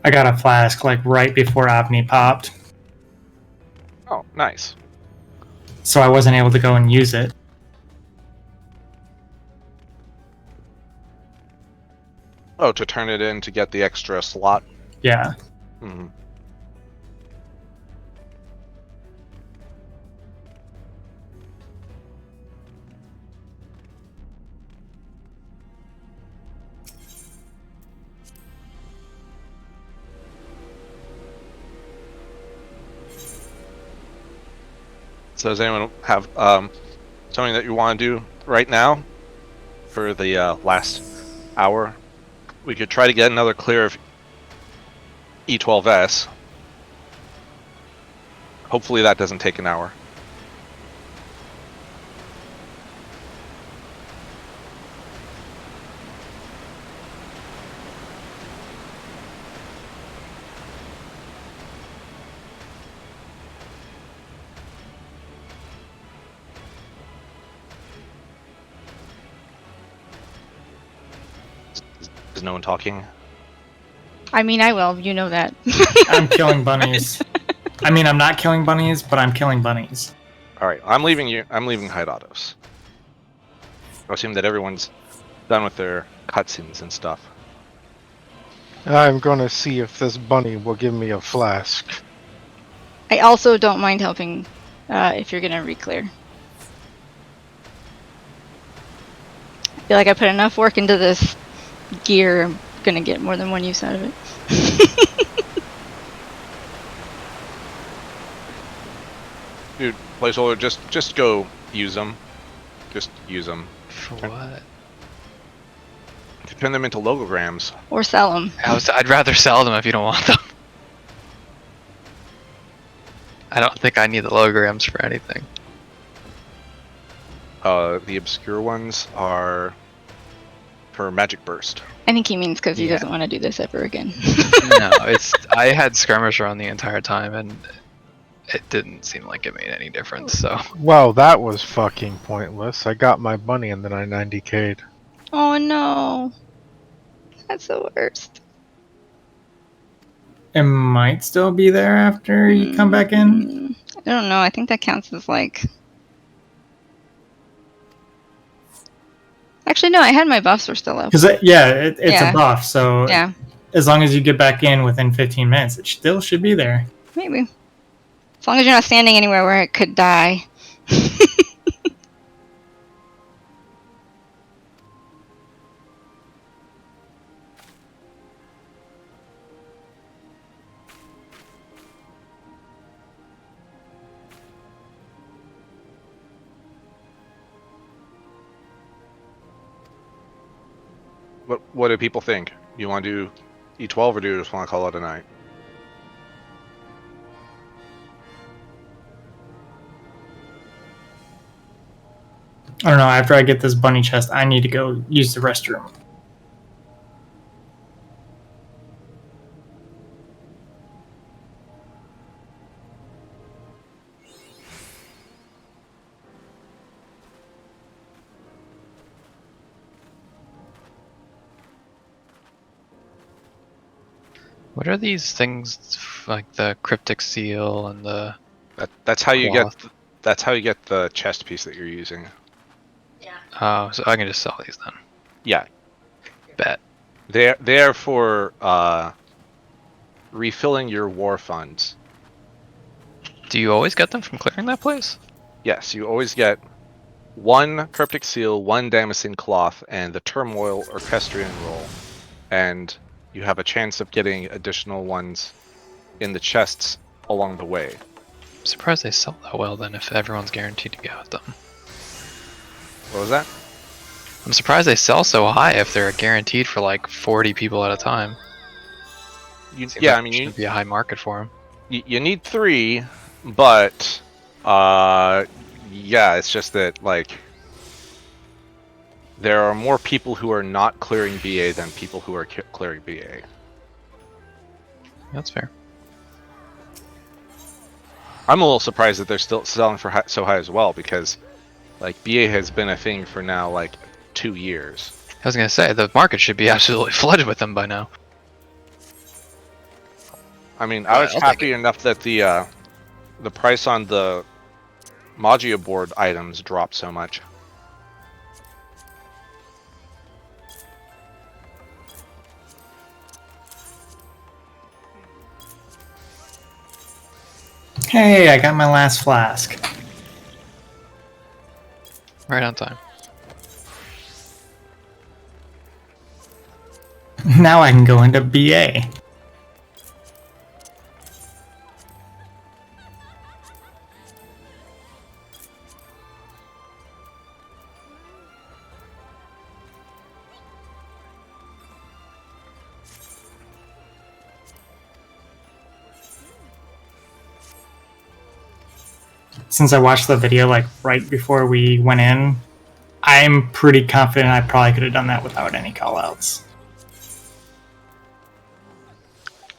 R: I got a flask like right before Avni popped,
M: Oh, nice.
R: so I wasn't able to go and use it.
M: Oh, to turn it in to get the extra slot.
R: Yeah.
M: Hmm. So does anyone have something that you want to do right now for the last hour? We could try to get another clear of E12S. Hopefully that doesn't take an hour. Is no one talking?
H: I mean, I will. You know that.
R: I'm killing bunnies. I mean, I'm not killing bunnies, but I'm killing bunnies.
M: All right, I'm leaving Hidatos. I assume that everyone's done with their cutscenes and stuff.
O: I'm gonna see if this bunny will give me a flask.
H: I also don't mind helping if you're gonna re-clear. I feel like I put enough work into this gear. I'm gonna get more than one use out of it.
M: Dude, placeholder, just go use them. Just use them.
E: For what?
M: To turn them into logograms.
H: Or sell them.
E: I'd rather sell them if you don't want them. I don't think I need the logograms for anything.
M: The obscure ones are for Magic Burst.
H: I think he means because he doesn't want to do this ever again.
E: No, I had skirmisher on the entire time, and it didn't seem like it made any difference. So.
O: Well, that was fucking pointless. I got my bunny and then I 90k'd.
H: Oh no. That's the worst.
R: It might still be there after you come back in.
H: I don't know. I think that counts as like. Actually, no. I had my buffs were still up.
R: Because it's a buff, so
H: yeah.
R: As long as you get back in within 15 minutes, it still should be there.
H: Maybe. As long as you're not standing anywhere where it could die.
M: What do people think? You want to do E12 or do you just want to call it a night?
R: I don't know. After I get this bunny chest, I need to go use the restroom.
E: What are these things like the cryptic seal and the?
M: That's how you
E: cloth?
M: get. That's how you get the chest piece that you're using.
E: Oh, so I can just sell these then.
M: Yeah.
E: Bet.
M: They're for refilling your war funds.
E: Do you always get them from clearing that place?
M: Yes, you always get one cryptic seal, one Damascene cloth, and the turmoil orchestrion roll, and you have a chance of getting additional ones in the chests along the way.
E: I'm surprised they sell that well then if everyone's guaranteed to get them.
M: What was that?
E: I'm surprised they sell so high if they're guaranteed for like 40 people at a time.
M: Yeah, I mean,
E: should be a high market for them.
M: You need 3, but yeah, it's just that like there are more people who are not clearing BA than people who are clearing BA.
E: That's fair.
M: I'm a little surprised that they're still selling for so high as well, because like BA has been a thing for now like 2 years.
E: I was gonna say the market should be absolutely flooded with them by now.
M: I mean, I was happy enough that the price on the Magia board items dropped so much.
R: Hey, I got my last flask.
E: Right on time.
R: Now I can go into BA. Since I watched the video like right before we went in, I'm pretty confident I probably could have done that without any callouts.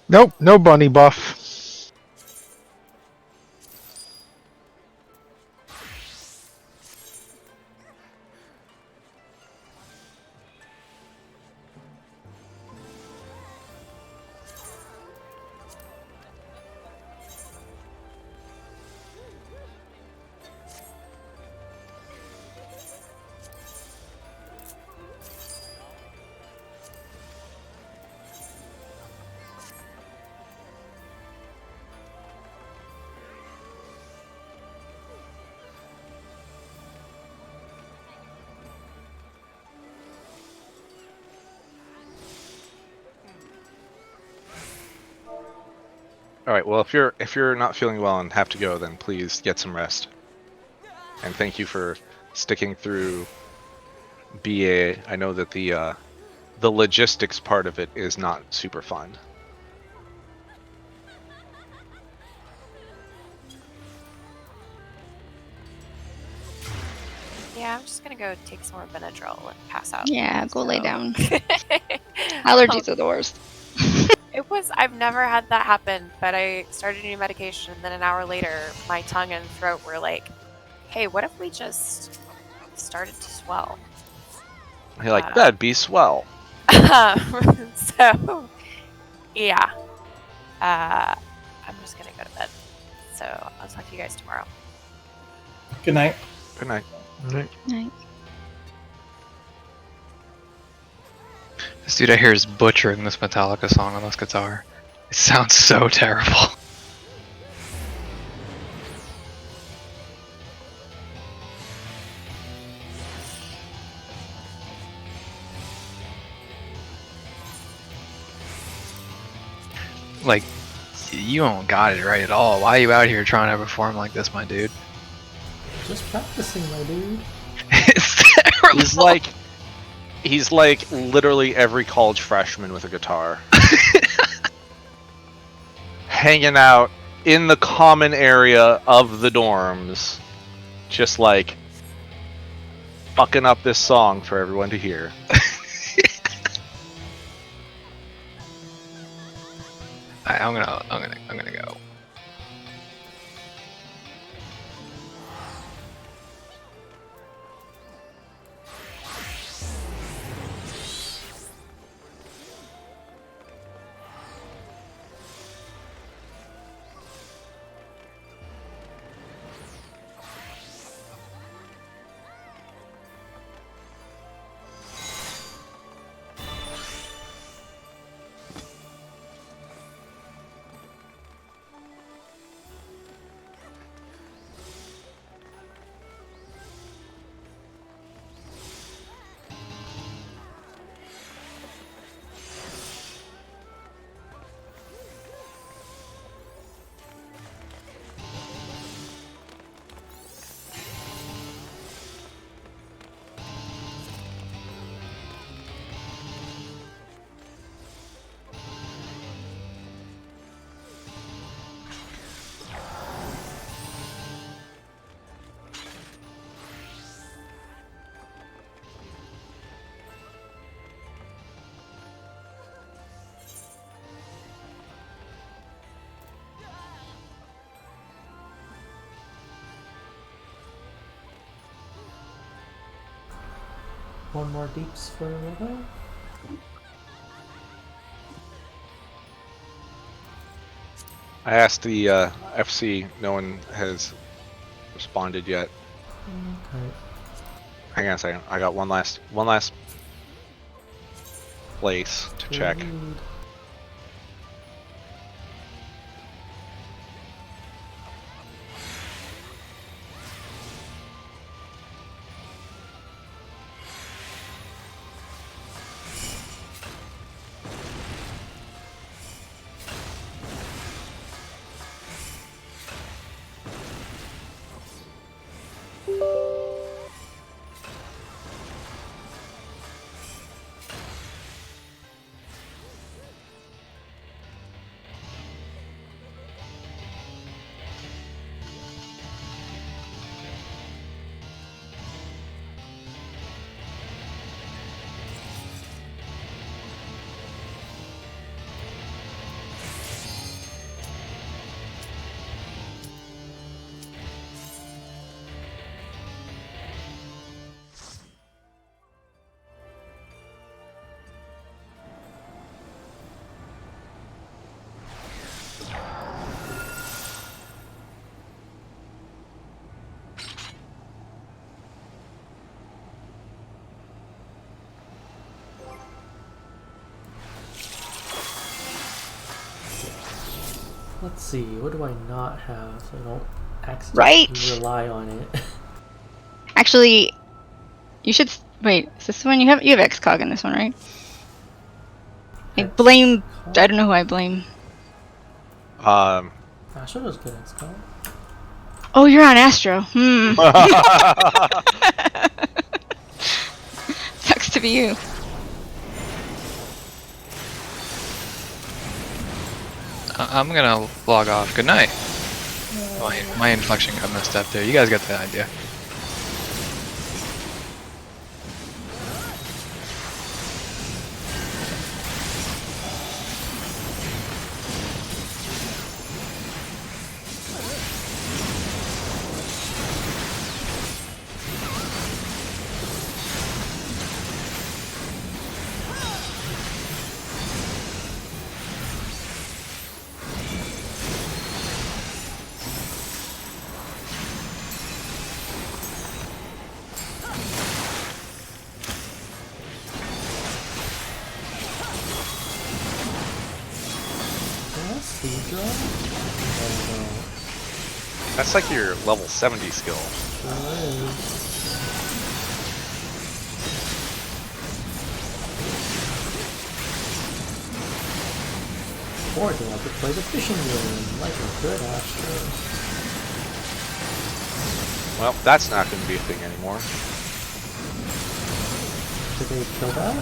O: Nope, no bunny buff.
M: All right. Well, if you're not feeling well and have to go, then please get some rest. And thank you for sticking through BA. I know that the logistics part of it is not super fun.
Q: Yeah, I'm just gonna go take some more Benadryl and pass out.
H: Yeah, go lay down. Allergies are the worst.
Q: I've never had that happen, but I started a new medication, and then an hour later, my tongue and throat were like, hey, what if we just started to swell?
M: You're like, that'd be swell.
Q: So, yeah. I'm just gonna go to bed. So, I'll talk to you guys tomorrow.
R: Good night.
M: Good night.
H: Night.
E: This dude I hear is butchering this Metallica song on this guitar. It sounds so terrible. Like, you don't got it right at all. Why are you out here trying to perform like this, my dude?
C: Just practicing, my dude.
E: It's terrible.
M: He's like literally every college freshman with a guitar. Hanging out in the common area of the dorms. Just like fucking up this song for everyone to hear.
E: I'm gonna go.
S: One more deeps for Robo.
M: I asked the FC. No one has responded yet.
S: Okay.
M: Hang on a second. I got one last place to check.
S: Let's see, what do I not have so I don't
H: Right.
S: accidentally rely on it?
H: Actually, you should wait. Is this the one you have? You have XCOG in this one, right? I blame. I don't know who I blame.
S: Astro's good at XCOG.
H: Oh, you're on Astro. Sucks to be you.
E: I'm gonna log off. Good night. My inflection got messed up there. You guys got the idea.
M: That's like your level 70 skill.
S: Or do I have to play the fishing game like a good Astro?
M: Well, that's not going to be a thing anymore.
S: Did they kill that?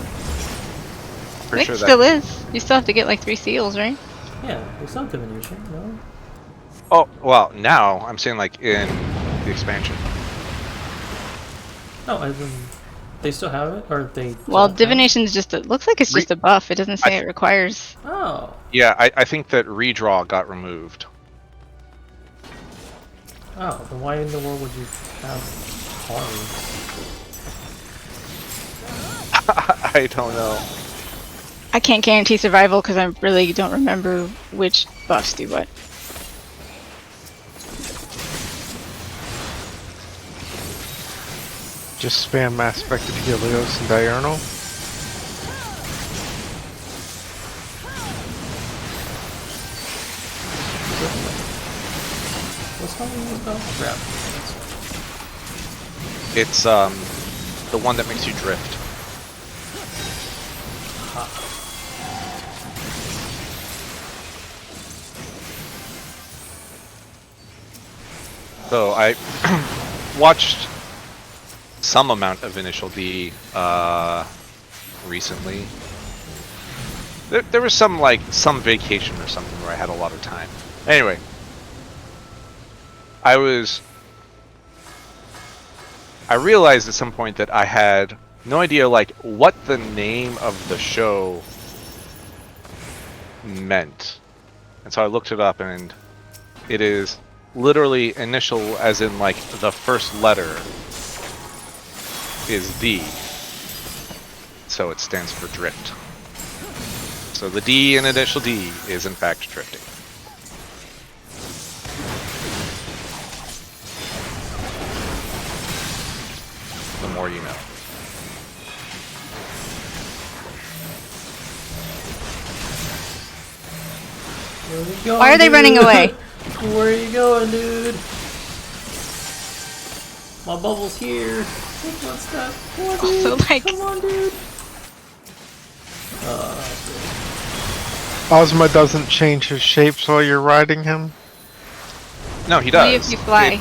H: It still is. You still have to get like 3 seals, right?
S: Yeah, there's some diminution, no?
M: Oh, well, now I'm saying like in the expansion.
S: No, they still have it, or they.
H: Well,
S: don't have it?
H: divination's just it looks like it's just a buff. It doesn't say it requires.
S: Oh.
M: Yeah, I think that redraw got removed.
S: Oh, then why in the world would you have cards?
M: I don't know.
H: I can't guarantee survival because I really don't remember which buffs do what.
O: Just spam Aspect of Helios and Diurnal.
S: What's one we use about crap?
M: It's the one that makes you drift. So I watched some amount of Initial D recently. There was some vacation or something where I had a lot of time. Anyway, I realized at some point that I had no idea what the name of the show meant. And so I looked it up, and it is literally initial as in the first letter is D. So it stands for drift. So the D in initial D is in fact drifting. The more you know.
H: Why are they running away?
S: Where are you going, dude? My bubble's here. One step. Come on, dude.
H: Also,
S: Come on, dude.
O: Ozma doesn't change his shapes while you're riding him?
M: No, he
H: Only
M: does.
H: if you fly.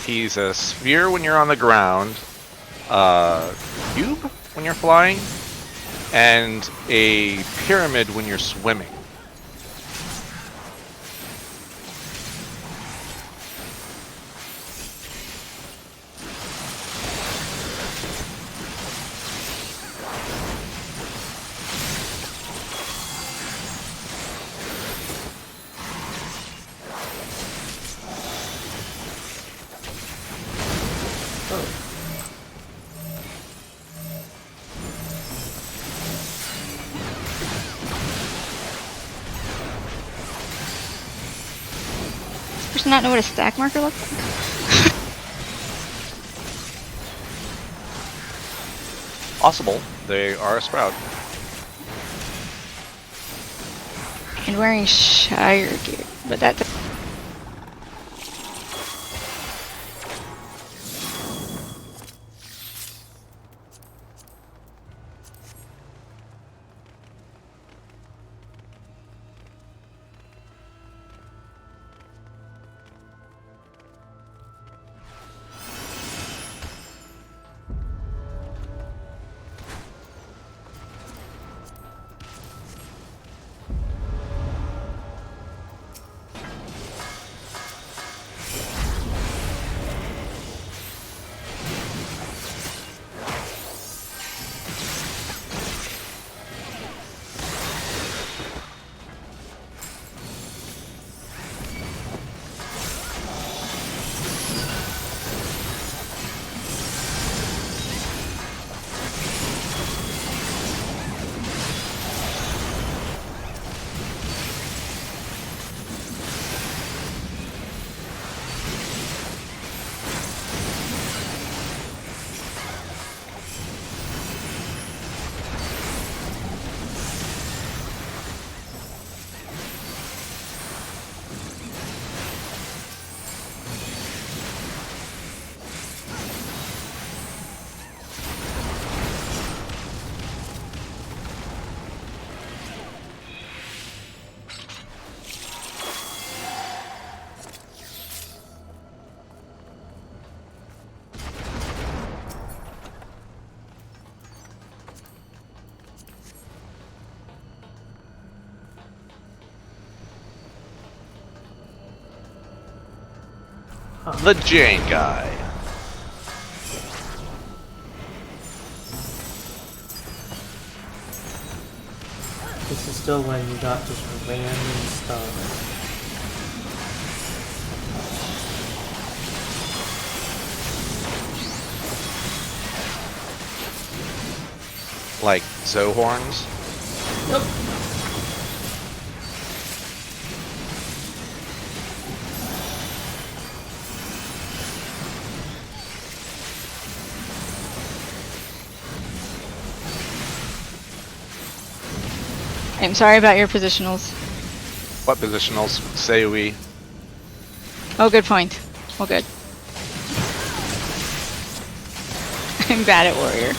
M: He's a sphere when you're on the ground, cube when you're flying, and a pyramid when you're swimming.
H: Does not know what a stack marker looks like?
M: Possible. They are a sprout.
H: And wearing Shire gear, but that.
M: The Jane guy.
S: still when you got just random stuff.
M: Like Zohorns?
S: Yep.
H: I'm sorry about your positionals.
M: What positionals say we?
H: Oh, good point. Well, good. I'm bad at warrior.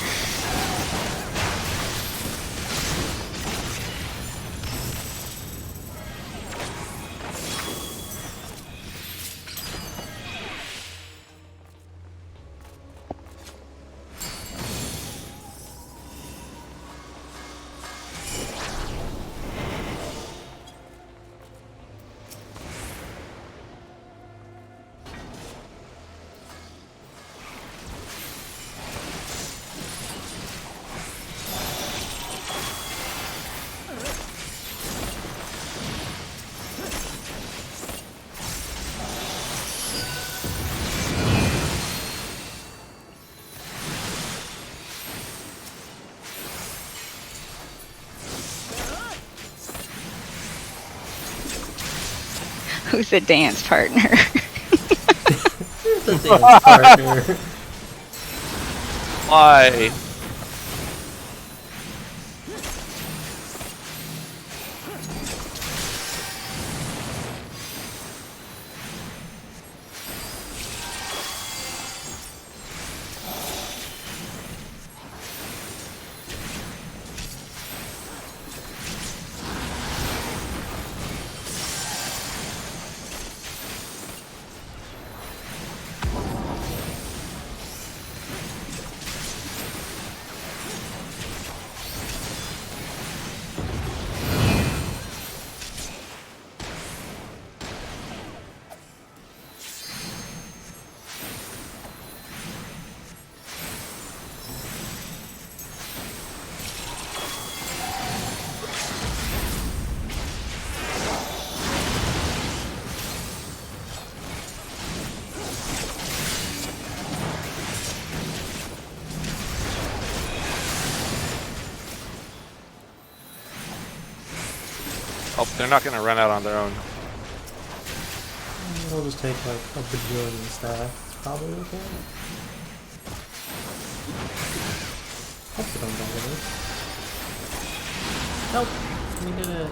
H: Who's the dance partner?
S: The dance partner.
M: Why? Oh, they're not going to run out on their own.
S: It'll just take like a bajillion stacks. It's probably okay. Hope they don't die to this. Nope, we did it.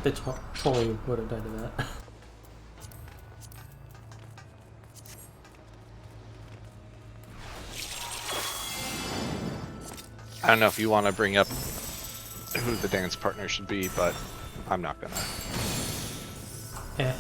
S: They totally would have died to that.
M: I don't know if you want to bring up who the dance partner should be, but I'm not gonna.
S: Yeah.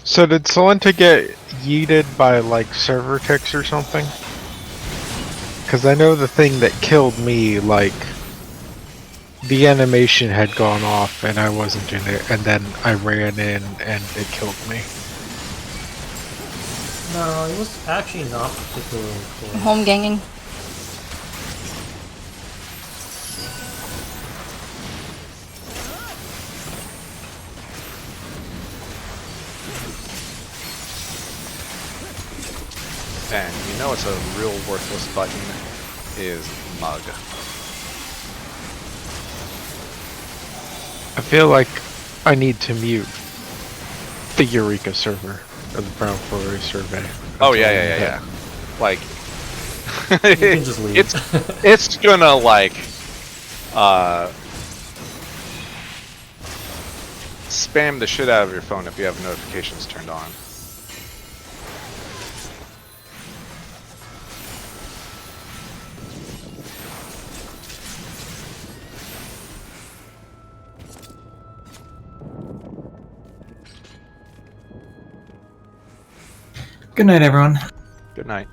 O: So did Solenta get yeeted by like server ticks or something? Because I know the thing that killed me, like the animation had gone off and I wasn't in it, and then I ran in and it killed me.
S: No, it was actually not particularly close.
H: Home ganging.
M: And you know it's a real worthless button is mug.
O: I feel like I need to mute the Eureka server of the Brown Quarry survey.
M: Oh yeah. Like
S: You can just leave.
M: it's gonna like spam the shit out of your phone if you have notifications turned on.
R: Good night, everyone.
M: Good night.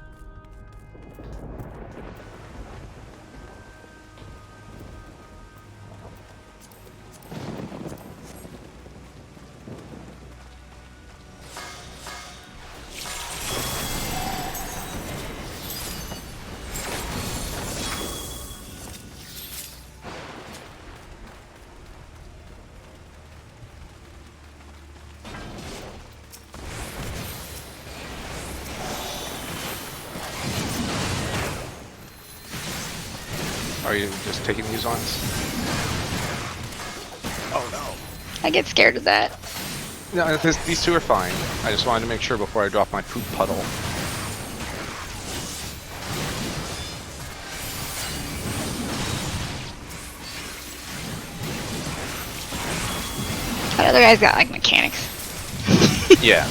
M: Are you just taking these ones? Oh no.
H: I get scared of that.
M: No, these two are fine. I just wanted to make sure before I drop my poop puddle.
H: That other guy's got like mechanics.
M: Yeah.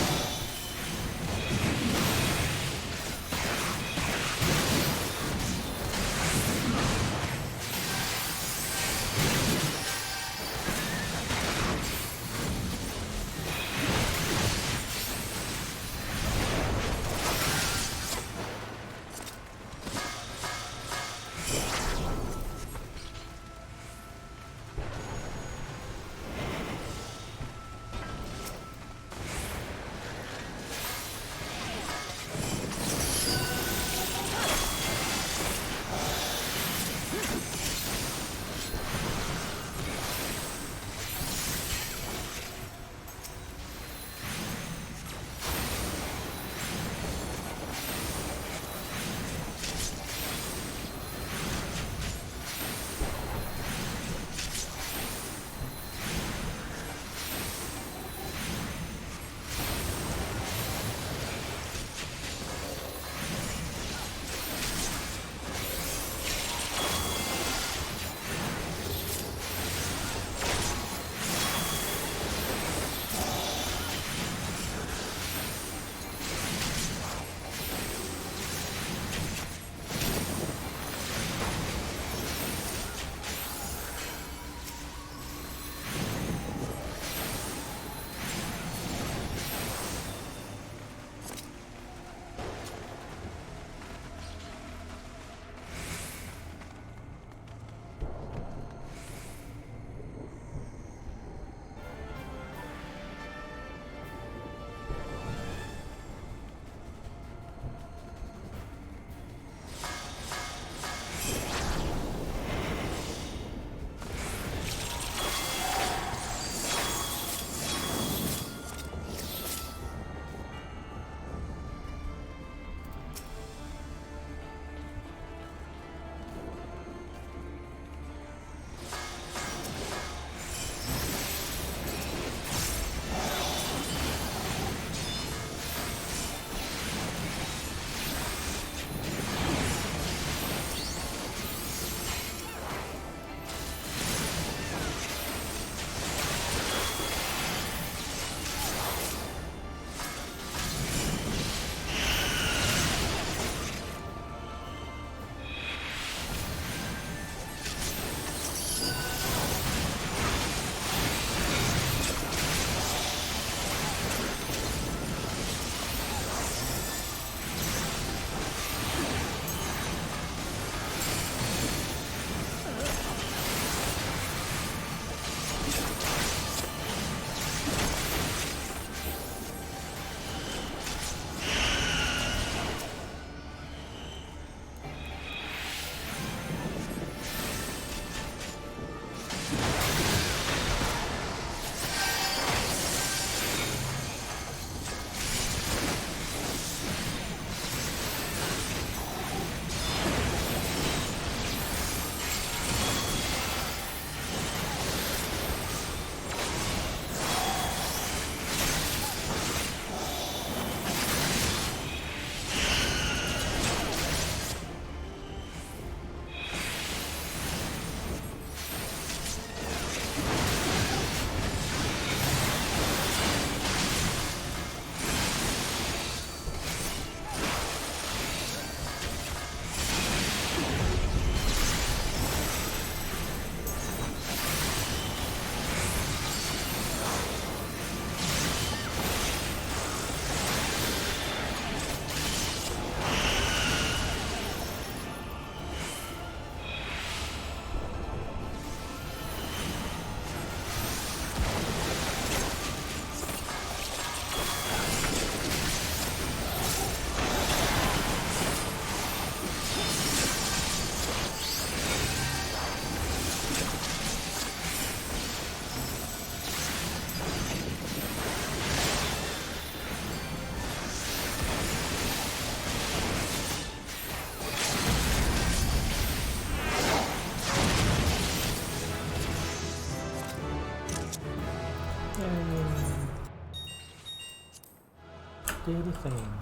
S: did a thing.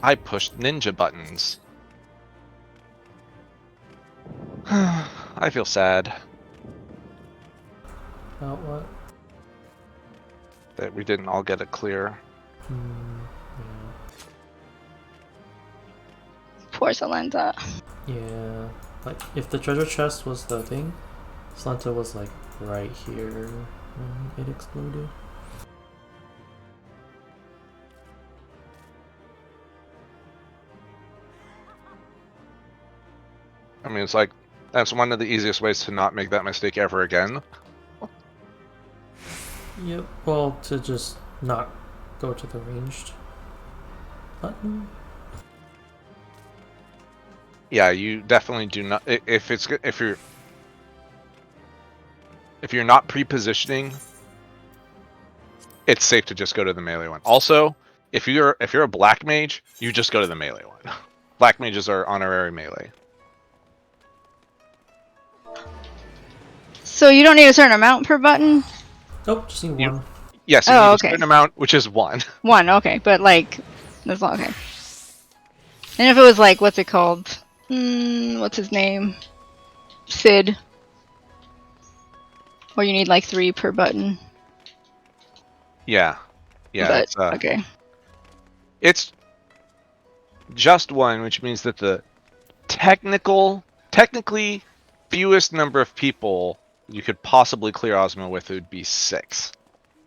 M: I pushed ninja buttons. I feel sad
S: About what?
M: that we didn't all get it clear.
H: Poor Salenta.
S: Yeah. Like, if the treasure chest was the thing, Slanta was like right here when it exploded.
M: I mean, it's like, that's one of the easiest ways to not make that mistake ever again.
S: Yep. Well, to just not go to the ranged button.
M: Yeah, you definitely do not. If you're not pre-positioning, it's safe to just go to the melee one. Also, if you're a black mage, you just go to the melee one. Black mages are honorary melee.
H: So you don't need a certain amount per button?
S: Nope, just need one.
M: Yes, you
H: Oh,
M: need
H: okay.
M: a certain amount, which is one.
H: One, okay, but like, that's not okay. And if it was like, what's it called? What's his name? Sid. Or you need like 3 per button.
M: Yeah, yeah.
H: But,
M: It's,
H: okay.
M: It's just one, which means that the technically fewest number of people you could possibly clear Ozma with would be 6.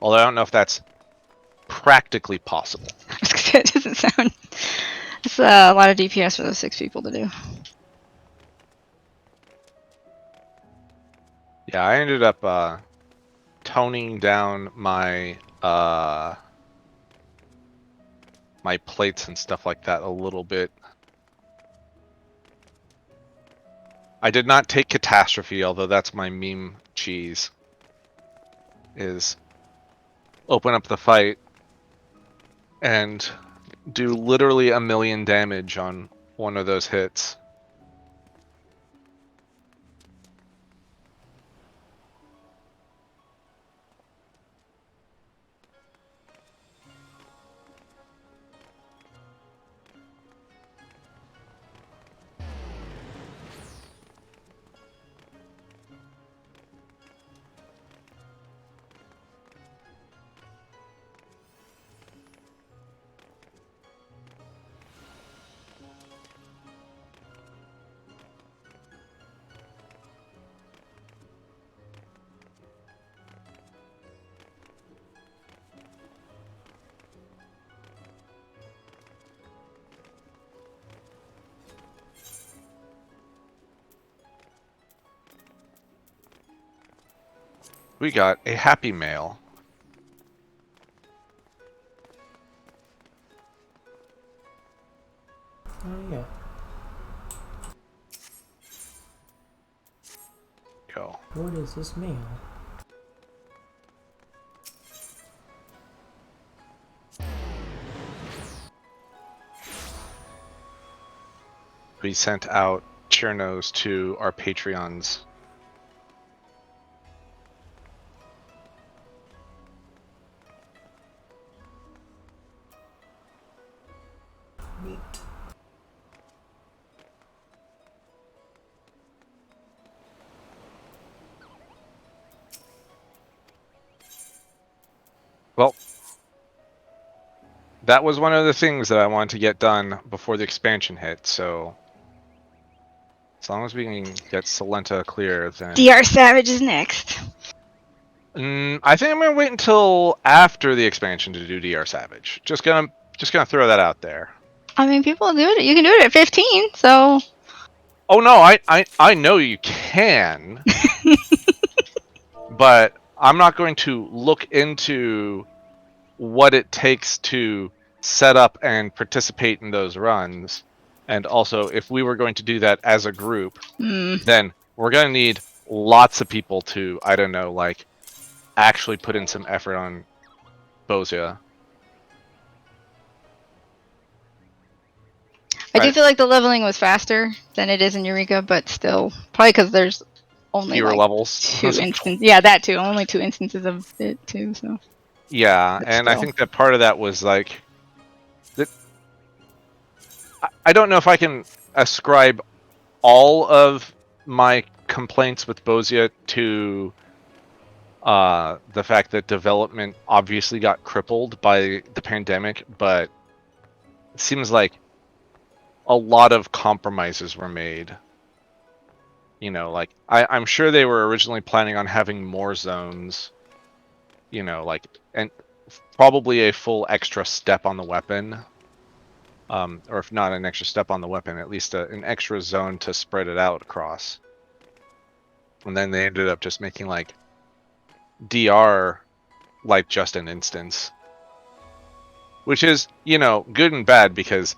M: Although I don't know if that's practically possible.
H: It doesn't sound... It's a lot of DPS for those 6 people to do.
M: Yeah, I ended up toning down my my plates and stuff like that a little bit. I did not take Catastrophe, although that's my meme cheese. Is open up the fight and do literally 1,000,000 damage on one of those hits. We got a happy mail.
S: Oh yeah.
M: Go.
S: What is this mail?
M: We sent out Chernos to our Patreons.
S: Neat.
M: Well, that was one of the things that I wanted to get done before the expansion hit, so as long as we can get Salenta clear, then...
H: DR Savage is next.
M: I think I'm gonna wait until after the expansion to do DR Savage. Just gonna throw that out there.
H: I mean, people do it. You can do it at 15, so...
M: Oh no, I know you can, but I'm not going to look into what it takes to set up and participate in those runs. And also, if we were going to do that as a group, then we're going to need lots of people to, I don't know, like, actually put in some effort on Bozia.
H: I do feel like the leveling was faster than it is in Eureka, but still, probably because there's only
M: fewer
H: like
M: levels.
H: 2 instances. Yeah, that too. Only 2 instances of it too. So.
M: Yeah,
H: But
M: and I
H: still.
M: think that part of that was like that. I don't know if I can ascribe all of my complaints with Bozia to the fact that development obviously got crippled by the pandemic, but it seems like a lot of compromises were made. You know, like I'm sure they were originally planning on having more zones. You know, like, and probably a full extra step on the weapon. Or if not an extra step on the weapon, at least an extra zone to spread it out across. And then they ended up just making like DR like just an instance. Which is, you know, good and bad because